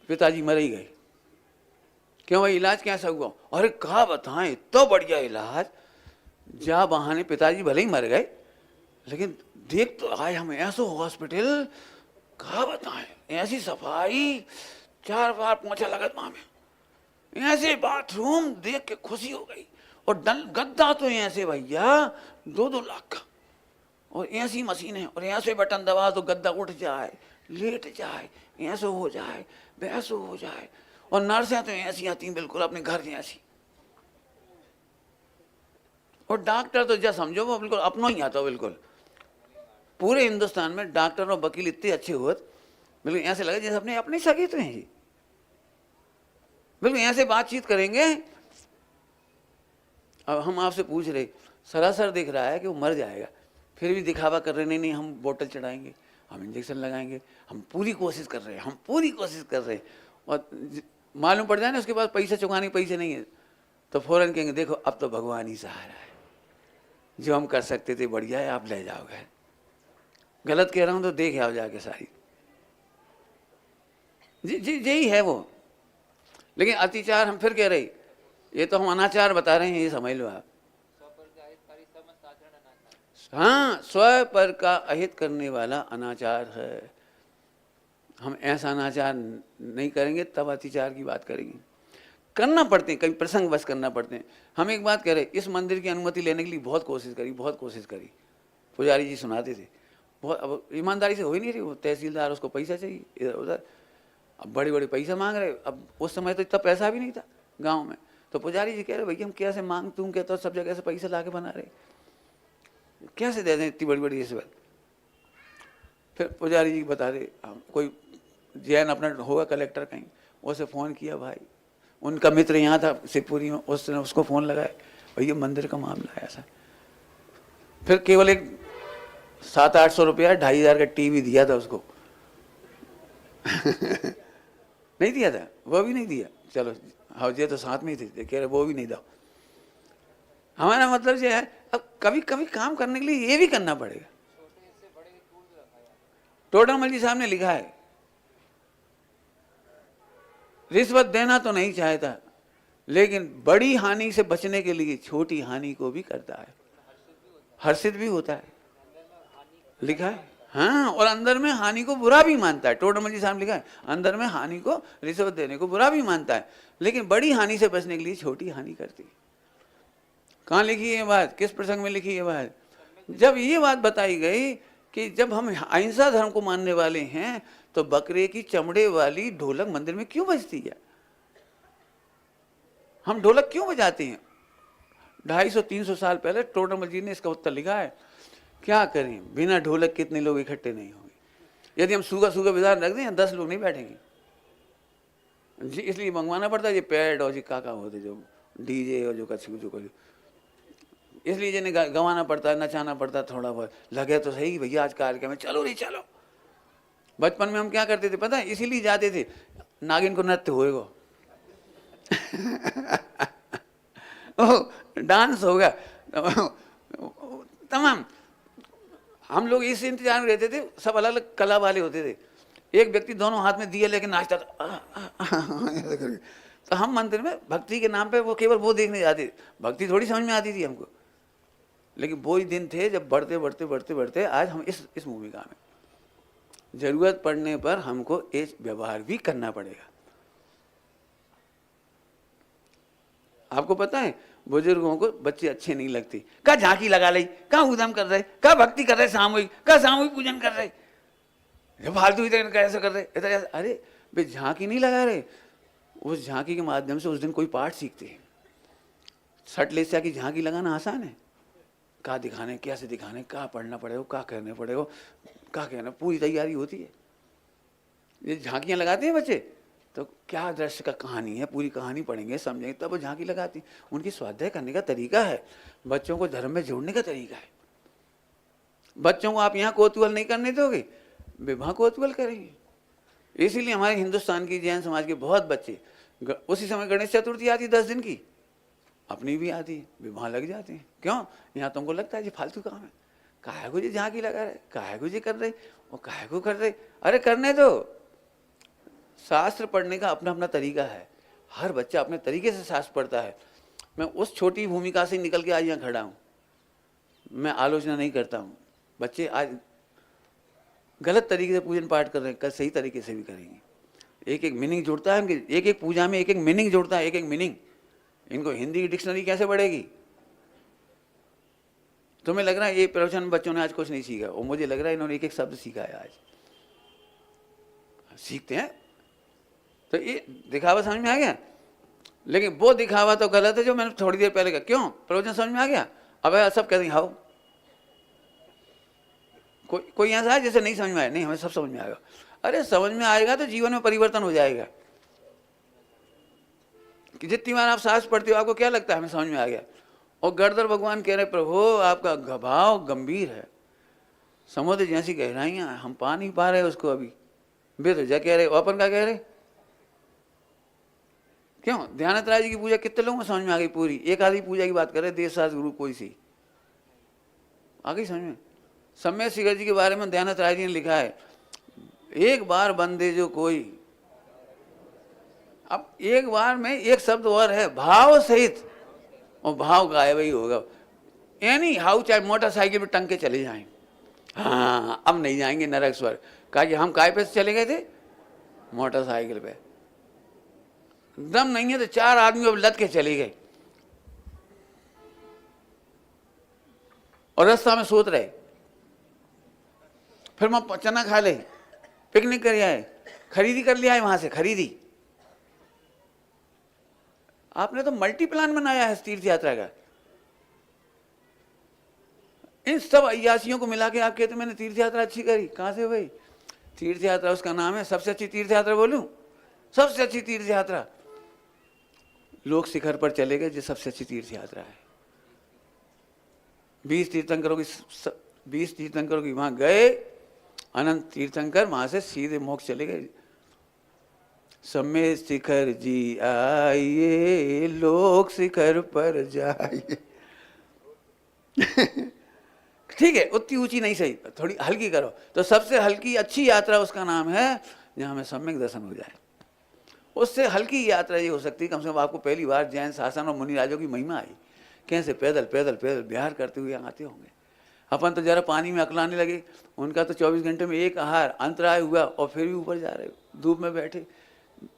[SPEAKER 1] पिताजी मर ही गए। क्यों भाई, इलाज कैसा हुआ? अरे कहा बताएं, इतना बढ़िया इलाज, जा बहाने पिताजी भले ही मर गए लेकिन देख तो आए हम ऐसा हॉस्पिटल, कहा बताएं, ऐसी सफाई, 4 बार पोंछा लगा वहां में, ऐसे बाथरूम देख के खुशी हो गई। और गद्दा तो ऐसे भैया 2-2 लाख का, और ऐसी मशीन है, और ऐसे बटन दबा तो गद्दा उठ जाए, लेट जाए, ऐसे हो जाए, वैसे हो जाए। और नर्सें तो ऐसी आती बिल्कुल अपने घर जैसी, और डॉक्टर तो जैसा समझो वो बिल्कुल अपना ही आता, बिल्कुल पूरे हिंदुस्तान में डॉक्टर और वकील इतने अच्छे होते, बिल्कुल ऐसे लगे जैसे अपने अपने सगे तो हैं जी, बिल्कुल ऐसे बातचीत करेंगे। अब हम आपसे पूछ रहे, सरासर दिख रहा है कि वो मर जाएगा, फिर भी दिखावा कर रहे, नहीं हम बोतल चढ़ाएंगे, हम इंजेक्शन लगाएंगे, हम पूरी कोशिश कर रहे हैं, हम पूरी कोशिश कर रहे हैं। और मालूम पड़ जाए ना उसके पास पैसा चुकाने के पैसे नहीं है, तो फौरन कहेंगे देखो अब तो भगवान ही सहारा है, जो हम कर सकते थे बढ़िया है, आप ले जाओगे। गलत कह रहा हूं तो देख आओ जाके सारी, जी जी यही है वो। लेकिन अतिचार हम फिर कह रहे, ये तो हम अनाचार बता रहे हैं, ये समझ लो आप। हाँ, स्व पर का अहित करने वाला अनाचार है। हम ऐसा अनाचार नहीं करेंगे तब अतिचार की बात करेंगे। करना पड़ते हैं, कहीं प्रसंग बस करना पड़ते हैं। हम एक बात कह रहे, इस मंदिर की अनुमति लेने के लिए बहुत कोशिश करी। पुजारी जी सुनाते थे, बहुत, अब ईमानदारी से हो ही नहीं रही। वो तहसीलदार, उसको पैसा चाहिए इधर उधर, अब बड़े बड़े पैसा मांग रहे। अब उस समय तो इतना पैसा भी नहीं था गाँव में, तो पुजारी जी कह रहे भैया हम कैसे मांग, तुम कहते हो सब जगह से पैसा ला के बना रहे, कैसे दे दें इतनी बड़ी बड़ी रिश्वत। फिर पुजारी जी बता रहे, कोई जैन अपना होगा कलेक्टर कहीं, उसे फ़ोन किया, भाई उनका मित्र यहाँ था शिवपुरी में, उसने उसको फ़ोन लगाया, भैया मंदिर का मामला है ऐसा। फिर केवल एक 700-800 रुपया 2500 का टीवी दिया था उसको नहीं दिया था, वो भी नहीं दिया। चलो हाँ ये तो साथ में ही थे, कह रहे वो भी नहीं दो। हमारा मतलब ये है, अब कभी कभी काम करने के लिए ये भी करना पड़ेगा। टोडरमल जी साहब ने लिखा है, रिश्वत देना तो नहीं चाहता, लेकिन बड़ी हानि से बचने के लिए छोटी हानि को भी करता है, हर्षित भी होता है, लिखा है। हाँ, और अंदर में हानि को बुरा भी मानता है। टोडरमल जी साहब लिखा है, अंदर में हानि को, रिश्वत देने को बुरा भी मानता है, लेकिन बड़ी हानि से बचने के लिए छोटी हानि करती है। कहाँ लिखी है ये बात, किस प्रसंग में लिखी है ये बात? जब ये बात बताई गई कि जब हम अहिंसा धर्म को मानने वाले हैं तो बकरे की चमड़े वाली ढोलक मंदिर में क्यों बजती है? हम ढोलक क्यों बजाते हैं? 250-300 साल पहले टोडरमल जी ने इसका उत्तर लिखा है। क्या करें, बिना ढोलक कितने लोग इकट्ठे नहीं होंगे। यदि हम सूखा विधान रख दें 10 लोग नहीं बैठेंगे जी, इसलिए मंगवाना पड़ता है ये पैड और जी काका होते जो डीजे और जो कुछ, इसलिए जिन्हें गंवाना पड़ता है, नचाना पड़ता है थोड़ा बहुत। लगे तो सही भैया आज कार्यक्रम में, चलो नहीं चलो। बचपन में हम क्या करते थे पता है, इसीलिए जाते थे, नागिन को नृत्य होएगा डांस होगा तमाम। हम लोग इस इंतजार में रहते थे, सब अलग अलग कला वाले होते थे। एक व्यक्ति दोनों हाथ में दिया लेके नाचता था तो हम मंदिर में भक्ति के नाम पे वो केवल वो देखने जाते, भक्ति थोड़ी समझ में आती थी हमको। लेकिन वो ही दिन थे जब बढ़ते बढ़ते बढ़ते बढ़ते आज हम इस भूमिका में। जरूरत पड़ने पर हमको ये व्यवहार भी करना पड़ेगा। आपको पता है बुजुर्गों को बच्चे अच्छे नहीं लगते, कहाँ झांकी लगा ली, कहाँ उदम कर रहे, कहाँ भक्ति कर रहे, सामूहिक कहाँ सामूहिक पूजन कर रहे, फालतू इधर कैसे कर रहे इधर। अरे वे झांकी नहीं लगा रहे, उस झांकी के माध्यम से उस दिन कोई पाठ सीखते हैं। सट लेस्या की झांकी लगाना आसान है, कहाँ दिखाने, कैसे दिखाने, कहाँ पढ़ना पड़ेगा, कहाँ करने पड़ेगा, कहाँ कहना, पूरी तैयारी होती है। ये झांकियाँ लगाते हैं बच्चे तो क्या दृश्य का कहानी है, पूरी कहानी पढ़ेंगे समझेंगे तब वो झांकी लगाती। उनकी स्वाध्याय करने का तरीका है, बच्चों को धर्म में जोड़ने का तरीका है। बच्चों को आप यहाँ कौतूहल नहीं करने दोगे, विवाह कौतूहल करेंगे। इसीलिए हमारे हिंदुस्तान की जैन समाज के बहुत बच्चे उसी समय गणेश चतुर्थी आती 10 दिन की, अपनी भी आती है, विवाह लग जाते हैं। क्यों? यहाँ तुमको लगता है ये फालतू काम है, काहे को जी झांकी लगा रहे, काहे को जी कर रहे और काहे को कर रहे। अरे करने दो। शास्त्र पढ़ने का अपना अपना तरीका है, हर बच्चा अपने तरीके से शास्त्र पढ़ता है। मैं उस छोटी भूमिका से निकल के आज यहाँ खड़ा हूँ, मैं आलोचना नहीं करता हूँ। बच्चे आज गलत तरीके से पूजन पाठ कर रहे हैं, कल सही तरीके से भी करेंगे। एक एक मीनिंग जुड़ता है, एक एक पूजा में एक एक मीनिंग जुड़ता है, एक एक मीनिंग। इनको हिंदी की डिक्शनरी कैसे बढ़ेगी? तुम्हें लग रहा है ये प्रवचन बच्चों ने आज कुछ नहीं सीखा, और मुझे लग रहा है इन्होंने एक एक शब्द सीखा है। आज सीखते हैं तो ये दिखावा समझ में आ गया। लेकिन वो दिखावा तो गलत है जो मैंने थोड़ी देर पहले कहा। क्यों? प्रवचन समझ में आ गया, अब सब कहते हैं हाओ। कोई ऐसा है जैसे नहीं समझ में आया? नहीं, हमें सब समझ में आएगा। अरे समझ में आएगा तो जीवन में परिवर्तन हो जाएगा। कि जितनी बार आप शास्त्र पढ़ते हो आपको क्या लगता है हमें समझ में आ गया? और गणधर भगवान कह रहे प्रभु आपका भाव गंभीर है, समुद्र जैसी गहराइयां, हम पा नहीं पा रहे उसको अभी। वे तो जा कह रहे, अपन का कह रहे। क्यों? ध्यानत राय जी की पूजा कितने लोगों को समझ में आ गई पूरी? एक आधी पूजा की बात कर रहे, देश शास्त्र गुरु कोई सी आ गई समझ में। सम्य शिखर जी के बारे में ध्यानत राय जी ने लिखा है, एक बार बंदे जो कोई, अब एक बार में एक शब्द और है, भाव सहित, और भाव गायब ही होगा। यानी हाउ चाहे मोटरसाइकिल पे टंग के चले जाएं, हाँ अब नहीं जाएंगे नरक स्वर्ग। कहा कि हम काय पे से चले गए थे? मोटरसाइकिल पे। दम नहीं है तो 4 आदमी अब लद के चले गए और रास्ता में सोच रहे, फिर वहां चना खा ले, पिकनिक कर आए, खरीदी कर लिया है वहां से खरीदी। आपने तो मल्टी प्लान बनाया है तीर्थ यात्रा का। इन सब अय्यासियों को मिला के आप कहते मैंने तीर्थ यात्रा अच्छी करी। कहां से भाई? तीर्थ यात्रा उसका नाम है, सबसे अच्छी तीर्थ यात्रा बोलूं, सबसे अच्छी तीर्थ यात्रा। लोग शिखर पर चले गए, जो सबसे अच्छी तीर्थ यात्रा है। 20 तीर्थंकरों की वहां गए, अनंत तीर्थंकर, वहां से सीधे मोक्ष चले गए। सम्य शिखर जी आइए, लोक शिखर पर जाइए। ठीक है, उतनी ऊंची नहीं सही, थोड़ी हल्की करो। तो सबसे हल्की अच्छी यात्रा उसका नाम है जहां हमें सम्यक दर्शन हो जाए। उससे हल्की यात्रा ये हो सकती है, कम से कम आपको पहली बार जैन शासन और मुनि राजों की महिमा आई, कैसे पैदल पैदल पैदल बिहार करते हुए आते होंगे। अपन तो जरा पानी में अकलाने लगे, उनका तो 24 घंटे में एक आहार अंतराय हुआ और फिर भी ऊपर जा रहे, धूप में बैठे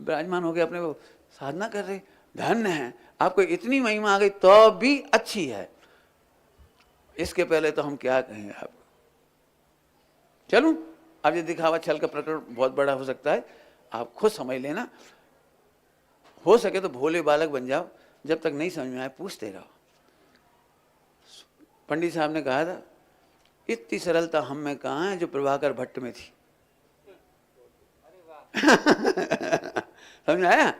[SPEAKER 1] विराजमान हो गए, अपने को साधना कर रहे। धन्य है, आपको इतनी महिमा आ गई तो भी अच्छी है। इसके पहले तो हम क्या कहें आपको। चलूं, अब ये दिखावा छल का प्रकरण बहुत बड़ा हो सकता है, आप खुद समझ लेना। हो सके तो भोले बालक बन जाओ, जब तक नहीं समझ में आए पूछते रहो। पंडित साहब ने कहा था, इतनी सरलता हम में कहाँ है जो प्रभाकर भट्ट में थी। समझ आया?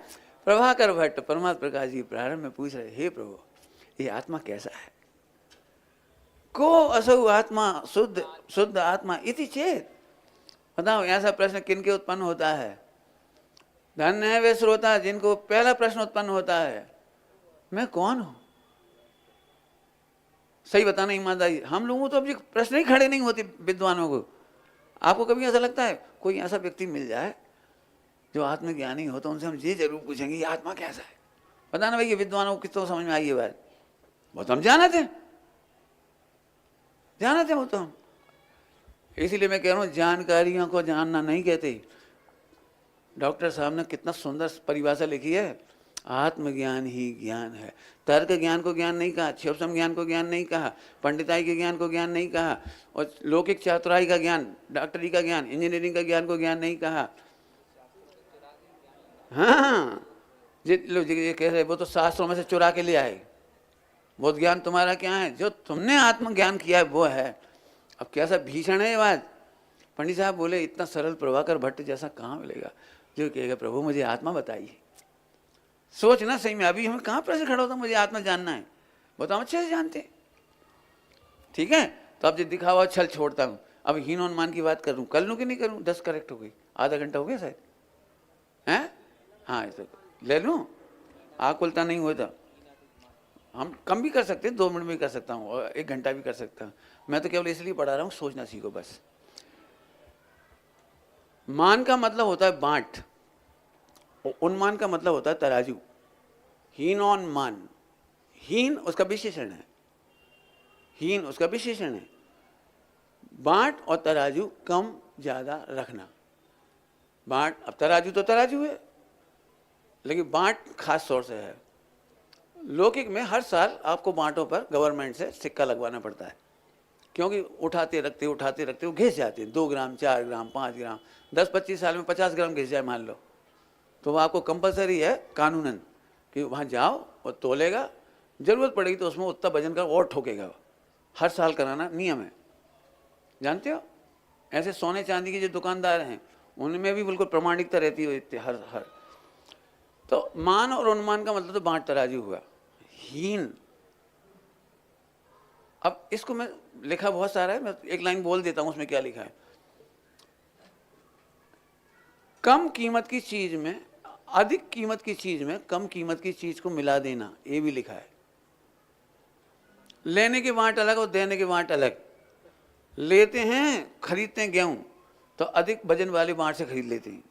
[SPEAKER 1] प्रभाकर भट्ट परमात्मा प्रकाश जी प्रारंभ में पूछ रहे, हे प्रभु ये आत्मा कैसा है? को असौ आत्मा शुद्ध शुद्ध आत्मा इति चेत। बताओ ऐसा प्रश्न किनके उत्पन्न होता है? धन्य है वे श्रोता जिनको पहला प्रश्न उत्पन्न होता है, मैं कौन हूं? सही बताना ईमानदारी, हम लोगों तो अब प्रश्न ही खड़े नहीं होते विद्वानों को। आपको कभी ऐसा लगता है कोई ऐसा व्यक्ति मिल जाए जो आत्मज्ञानी हो तो उनसे हम ये जरूर पूछेंगे ये आत्मा कैसा है? पता ना भाई ये विद्वानों को कितना समझ में आई ये बात, बहुत हम जानते हैं। जाना थे वो तो हम। इसीलिए मैं कह रहा हूँ जानकारियों को जानना नहीं कहते। डॉक्टर साहब ने कितना सुंदर परिभाषा लिखी है, आत्मज्ञान ही ज्ञान है। तर्क ज्ञान को ज्ञान नहीं कहा, क्षोभसम ज्ञान को ज्ञान नहीं कहा, पंडिताई के ज्ञान को ज्ञान नहीं कहा, और लौकिक चातुराई का ज्ञान, डॉक्टरी का ज्ञान, इंजीनियरिंग का ज्ञान को ज्ञान नहीं कहा। हाँ, ये कह रहे वो तो शास्त्रों में से चुरा के ले आए। वो ज्ञान तुम्हारा क्या है? जो तुमने आत्मज्ञान किया है वो है। अब कैसा भीषण है ये बात। पंडित साहब बोले इतना सरल प्रभाकर भट्ट जैसा कहाँ मिलेगा जो कहेगा प्रभु मुझे आत्मा बताइए। सोचना सही में, अभी हमें कहाँ प्रश्न खड़ा होता मुझे आत्मा जानना है, वो तो हम अच्छे से जानते हैं। ठीक है, तो अब जो दिखावा छल छोड़ता हूँ। अब हीनोन्मान की बात करूँ, कर लूँ कि नहीं करूँ? 10 करेक्ट हो गई, आधा घंटा हो गया शायद, हैं? हाँ, तो ले लूँ, आकुलता नहीं हुआ था। हम कम भी कर सकते हैं, 2 मिनट में कर सकता हूँ, और 1 घंटा भी कर सकता हूँ। मैं तो केवल इसलिए पढ़ा रहा हूँ, सोचना सीखो बस। मान का मतलब होता है बांट, उन्मान का मतलब होता है तराजू। हीन ऑन मान, हीन उसका विशेषण है, हीन उसका विशेषण है। बांट और तराजू कम ज्यादा रखना। बांट, अब तराजू तो तराजू है, लेकिन बांट खास तौर से है। लौकिक में हर साल आपको बांटों पर गवर्नमेंट से सिक्का लगवाना पड़ता है, क्योंकि उठाते रखते वो घिस जाते हैं। 2 ग्राम, 4 ग्राम, 5 ग्राम, 10-25 साल में 50 ग्राम घिस जाए मान लो, तो वो आपको कंपलसरी है कानूनन कि वहाँ जाओ और तोलेगा। जरूरत पड़ेगी तो उसमें उतना वजन का और ठोकेगा। हर साल कराना नियम है, जानते हो। ऐसे सोने चांदी के जो दुकानदार हैं उनमें भी बिल्कुल प्रामाणिकता रहती है हर। तो मान और उन्मान का मतलब तो बांट तराजू हुआ। हीन, अब इसको मैं लिखा बहुत सारा है, मैं एक लाइन बोल देता हूं उसमें क्या लिखा है। कम कीमत की चीज में अधिक कीमत की चीज में कम कीमत की चीज को मिला देना, ये भी लिखा है। लेने के बांट अलग और देने के बांट अलग। लेते हैं, खरीदते हैं गेहूं तो अधिक वजन वाले बांट से खरीद लेते हैं,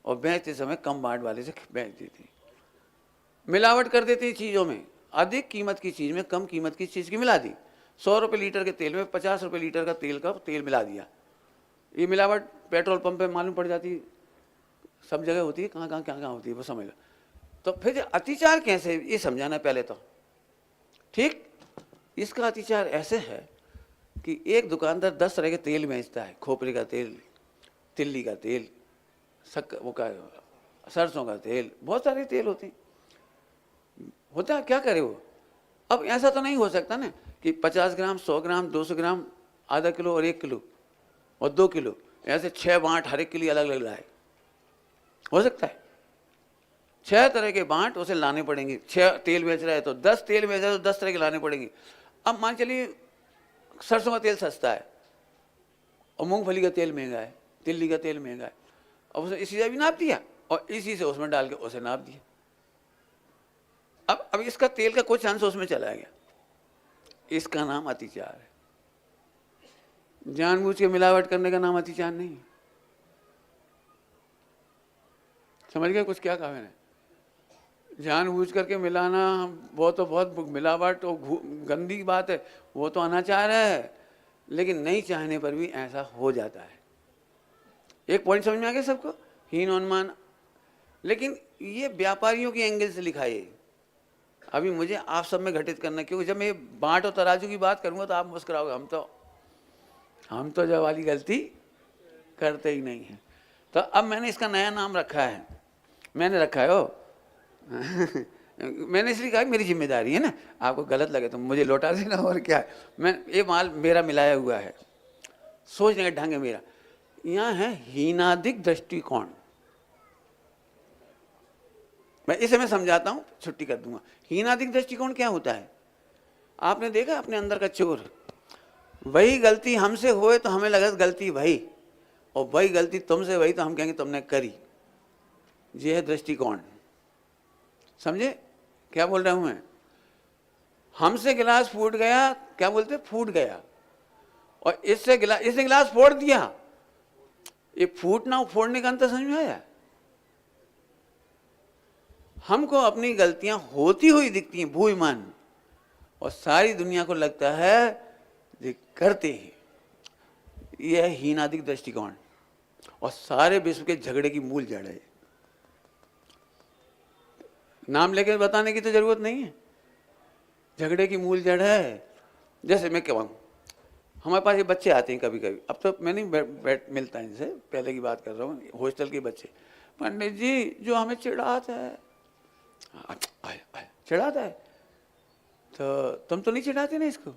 [SPEAKER 1] और बेचते समय कम बांट वाले से बेच देते हैं। मिलावट कर देते हैं चीज़ों में, अधिक कीमत की चीज़ में कम कीमत की चीज़ की मिला दी। 100 रुपये लीटर के तेल में 50 रुपये लीटर का तेल मिला दिया। ये मिलावट पेट्रोल पंप पे मालूम पड़ जाती है, सब जगह होती है, कहाँ कहाँ क्या कहाँ होती है वो समझ लो। तो फिर अतिचार कैसे, ये समझाना पहले तो। ठीक, इसका अतिचार ऐसे है कि एक दुकानदार 10 तरह के तेल बेचता है। खोपरे का तेल, तिल्ली का तेल, सरसों का तेल, बहुत सारे तेल होते हैं। होता है, क्या करे वो। अब ऐसा तो नहीं हो सकता ना कि 50 ग्राम, 100 ग्राम, 200 ग्राम, आधा किलो और 1 किलो और 2 किलो, ऐसे 6 बांट हर एक के लिए अलग अलग लाए। हो सकता है? 6 तरह के बांट उसे लाने पड़ेंगे। 6 तेल बेच रहा है तो 10 तेल बेच रहा है तो 10 तरह के लाने पड़ेंगे। अब मान चलिए सरसों का तेल सस्ता है और मूंगफली का तेल महंगा है, तिल्ली का तेल महंगा है, अब उसने इसी से भी नाप दिया और इसी से उसमें डाल के उसे नाप दिया। अब इसका तेल का कुछ अंश उसमें चला गया। इसका नाम अतिचार है। जानबूझ के मिलावट करने का नाम अतिचार नहीं। समझ गए कुछ क्या कहा मैंने? जानबूझ करके मिलाना वो तो बहुत मिलावट और गंदी बात है, वो तो अनाचार है। लेकिन नहीं चाहने पर भी ऐसा हो जाता है। एक पॉइंट समझ में आ गया सबको? हीन अनुमान। लेकिन ये व्यापारियों की एंगल से लिखा है। अभी मुझे आप सब में घटित करना, क्योंकि जब मैं बांट और तराजू की बात करूंगा तो आप मुस्कुराओगे। हम तो जब वाली गलती करते ही नहीं है। तो अब मैंने इसका नया नाम रखा है। मैंने रखा है वो मैंने इसलिए कहा मेरी जिम्मेदारी है ना, आपको गलत लगे तो मुझे लौटा देना, और क्या है। मैं ये माल मेरा मिलाया हुआ है, सोचने का ढंग है मेरा। यहाँ है हीनादिक दृष्टिकोण। मैं इसे मैं समझाता हूँ, छुट्टी कर दूंगा। हीनादिक दृष्टिकोण क्या होता है? आपने देखा अपने अंदर का चोर, वही गलती हमसे हुए तो हमें लगा गलती वही, और वही गलती तुमसे वही तो हम कहेंगे तुमने करी। ये है दृष्टिकोण। समझे क्या बोल रहा हूं मैं? हमसे गिलास फूट गया, क्या बोलते, फूट गया, और इसने गिलास फोड़ दिया। ये फूटना और फोड़ने का अंतर समझ में आया? हमको अपनी गलतियां होती हुई दिखती हैं भूयमान, और सारी दुनिया को लगता है ये करते हैं। यह है हीनादिक दृष्टिकोण और सारे विश्व के झगड़े की मूल जड़ है। नाम लेकर बताने की तो जरूरत नहीं है, झगड़े की मूल जड़ है। जैसे मैं कहूँ, हमारे पास ये बच्चे आते हैं कभी कभी, अब तो मैं नहीं मिलता इनसे, पहले की बात कर रहा हूँ, हॉस्टल के बच्चे, पंडित जी जो हमें चिढ़ाता है, चिढ़ाता है, तो तुम तो नहीं चिढ़ाते ना इसको?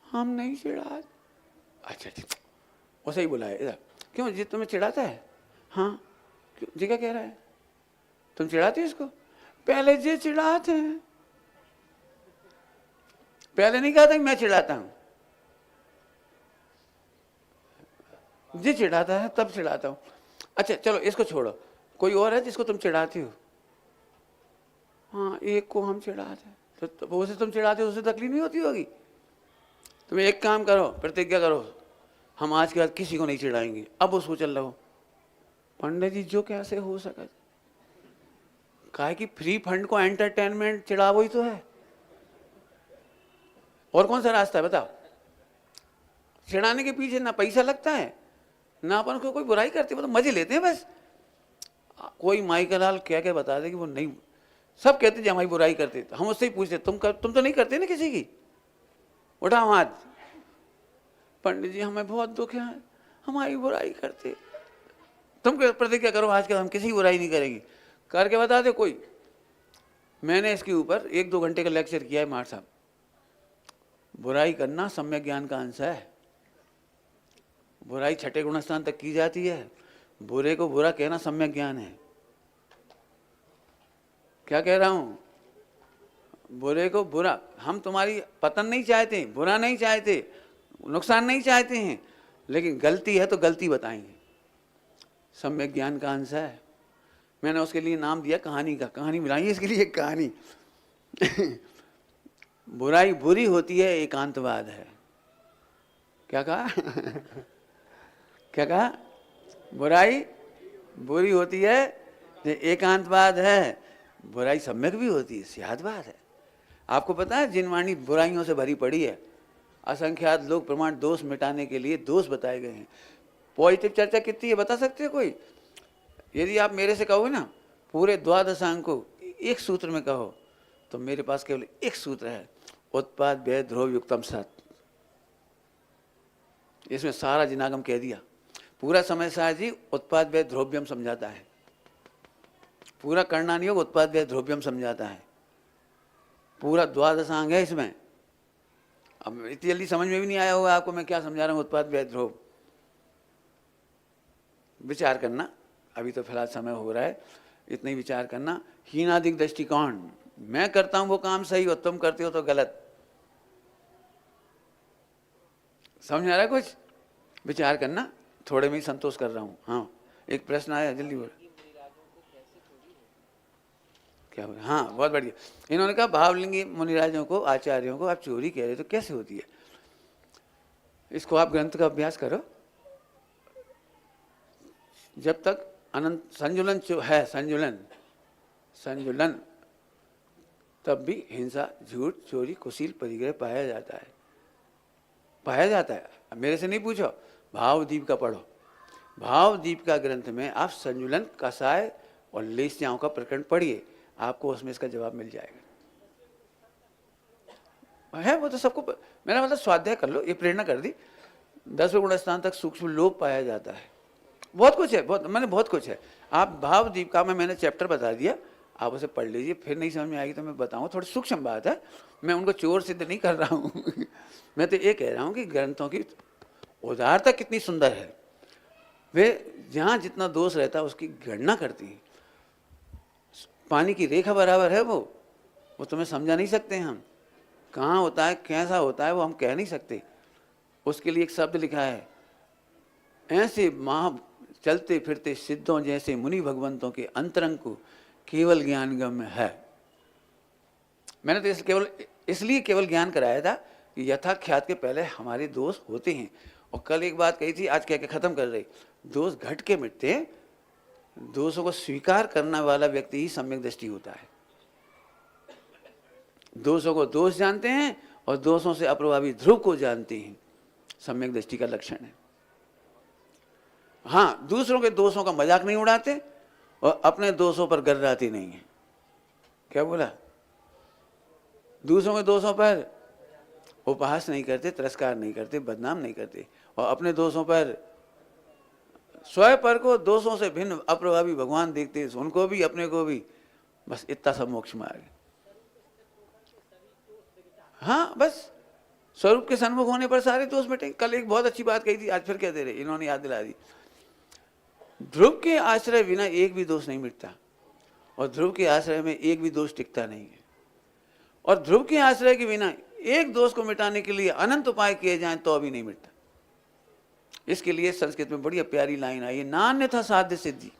[SPEAKER 1] हम नहीं चिढ़ाते। अच्छा ठीक, वैसे ही बुलाए इधर, क्यों जी तुम्हें चिढ़ाता है? हाँ क्यों जी, क्या कह रहा है? तुम चिढ़ाते हो इसको? पहले जी चिढ़ाते हैं, पहले नहीं कहा था कि मैं चिढ़ाता हूं, जी चिढ़ाता है तब चिढ़ाता हूं। अच्छा चलो इसको छोड़ो, कोई और है जिसको तुम चिढ़ाती हो? हाँ एक को हम चिढ़ाते हैं, तो उसे तुम चिढ़ाते हो, उसे तकलीफ नहीं होती होगी? तुम एक काम करो, प्रतिज्ञा करो, हम आज के बाद किसी को नहीं चिढ़ाएंगे। अब उसको चल रहा हो, पंडित जी जो कैसे हो सका, काहे कि फ्री फंड को एंटरटेनमेंट चिढ़ावो ही तो है, और कौन सा रास्ता है बताओ? चिढ़ाने के पीछे ना पैसा लगता है, ना अपन को कोई बुराई करते, वो तो मजे लेते हैं बस। कोई माइकल लाल कह के बता दे कि वो नहीं, सब कहते जो हमारी बुराई करते, हम उससे ही पूछते तुम तो नहीं करते ना किसी की, उठाओ हाथ। पंडित जी हमें बहुत दुख है, हमारी बुराई करते। तुम प्रतिज्ञा करो आज के हम किसी की बुराई नहीं करेंगे, करके बता दे कोई। मैंने इसके ऊपर 1-2 घंटे का लेक्चर किया है मार साहब। बुराई करना सम्यक ज्ञान का अंश है, बुराई छठे गुणस्थान तक की जाती है, बुरे को बुरा कहना सम्यक ज्ञान है। क्या कह रहा हूं? बुरे को बुरा, हम तुम्हारी पतन नहीं चाहते, बुरा नहीं चाहते, नुकसान नहीं चाहते हैं, लेकिन गलती है तो गलती बताएंगे, सम्यक ज्ञान का अंश है। मैंने उसके लिए नाम दिया कहानी का, कहानी मिलाई इसके लिए एक कहानी। बुराई बुरी होती है, एकांतवाद है। क्या कहा? क्या कहा? बुराई बुरी होती है, एकांतवाद है। बुराई सम्यक भी होती है, सियादवाद है। आपको पता है जिनवाणी बुराइयों से भरी पड़ी है, असंख्यात लोग प्रमाण दोष मिटाने के लिए दोष बताए गए हैं। पॉजिटिव चर्चा कितनी है बता सकते हो कोई? यदि आप मेरे से कहोगे ना पूरे 12 अंक को एक सूत्र में कहो, तो मेरे पास केवल एक सूत्र है, उत्पाद व्यय ध्रुव युक्तम सत। इसमें सारा जिनागम कह दिया। पूरा समय साहब जी उत्पाद व्यय ध्रुव्यम समझाता है, पूरा करना नहीं होगा, उत्पाद व्यय ध्रुव्यम समझाता है, पूरा 12 अंग है इसमें। अब इतनी जल्दी समझ में भी नहीं आया होगा आपको मैं क्या समझा रहा हूँ, उत्पाद व्यय ध्रुव। विचार करना, अभी तो फिलहाल समय हो रहा है, इतना ही विचार करना। हीनादिक दृष्टिकोण, मैं करता हूं वो काम सही और तुम करते हो तो गलत। समझ आ रहा है कुछ? विचार करना, थोड़े में ही संतोष कर रहा हूं। हाँ एक प्रश्न आया, जल्दी बोलो। क्या बोला? हाँ बहुत बढ़िया। इन्होंने कहा भावलिंगी मुनिराजों को, आचार्यों को आप चोरी कह रहे तो कैसे होती है? इसको आप ग्रंथ का अभ्यास करो। जब तक अनंत संजुलन है, संजुलन तब भी हिंसा, झूठ, चोरी, कुशील, परिग्रह पाया जाता है, पाया जाता है। मेरे से नहीं पूछो, भावदीप का पढ़ो। भावदीप का ग्रंथ में आप संजुलन, कसाय और लेस्याओं का प्रकरण पढ़िए, आपको उसमें इसका जवाब मिल जाएगा। है वो तो सबको, मेरा मतलब स्वाध्याय कर लो, ये प्रेरणा कर दी। 10वें गुणस्थान तक सूक्ष्म लोभ पाया जाता है, बहुत कुछ है, बहुत कुछ है। आप भावदीप का मैंने चैप्टर बता दिया, आप उसे पढ़ लीजिए। फिर नहीं समझ में आएगी तो मैं बताऊँ, थोड़ी सूक्ष्म बात है, मैं उनको चोर सिद्ध नहीं कर रहा हूँ। मैं तो ये कह रहा हूँ कि ग्रंथों की उदारता कितनी सुंदर है। वे जहाँ जितना दोष रहता है उसकी गणना करती हैं। पानी की रेखा बराबर है वो तुम्हें समझा नहीं सकते हम, कहाँ होता है कैसा होता है वो हम कह नहीं सकते। उसके लिए एक शब्द लिखा है, ऐसे महा चलते फिरते सिद्धों जैसे मुनि भगवंतों के अंतरंग को केवल ज्ञान गम्य है। मैंने तो इसलिए केवल ज्ञान कराया था कि यथाख्यात के पहले हमारे दोष होते हैं। और कल एक बात कही थी, आज कह के खत्म कर रही, दोष घट के मिटते हैं। दोषों को स्वीकार करने वाला व्यक्ति ही सम्यक दृष्टि होता है। दोषों को दोष जानते हैं और दोषों से अप्रभावी ध्रुव को जानते हैं, सम्यक दृष्टि का लक्षण है। हाँ, दूसरों के दोषों का मजाक नहीं उड़ाते और अपने दोषों पर गर्राते नहीं है। क्या बोला? दूसरों के दोषों पर उपहास नहीं करते, तिरस्कार नहीं करते, बदनाम नहीं करते, और अपने दोषों पर, स्वयं पर को दोषों से भिन्न अप्रभावी भगवान देखते हैं, उनको भी अपने को भी। बस इतना सब मोक्ष मार्ग। हाँ, बस स्वरूप के सन्मुख होने पर सारे दोष मिटेंगे। कल एक बहुत अच्छी बात कही थी, आज फिर कह दे रहे, इन्होंने याद दिला दी। ध्रुव के आश्रय बिना एक भी दोष नहीं मिटता, और ध्रुव के आश्रय में एक भी दोष टिकता नहीं है। और ध्रुव के आश्रय के बिना एक दोष को मिटाने के लिए अनंत उपाय किए जाएं तो अभी नहीं मिटता। इसके लिए संस्कृत में बड़ी प्यारी लाइन आई है, नान्यथा साध्य सिद्धि,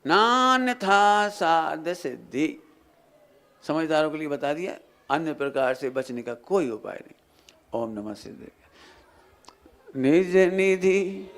[SPEAKER 1] नान्यथा साध्य सिद्धि। समझदारों के लिए बता दिया, अन्य प्रकार से बचने का कोई उपाय नहीं। ओम नमः सिद्धे। निज निधि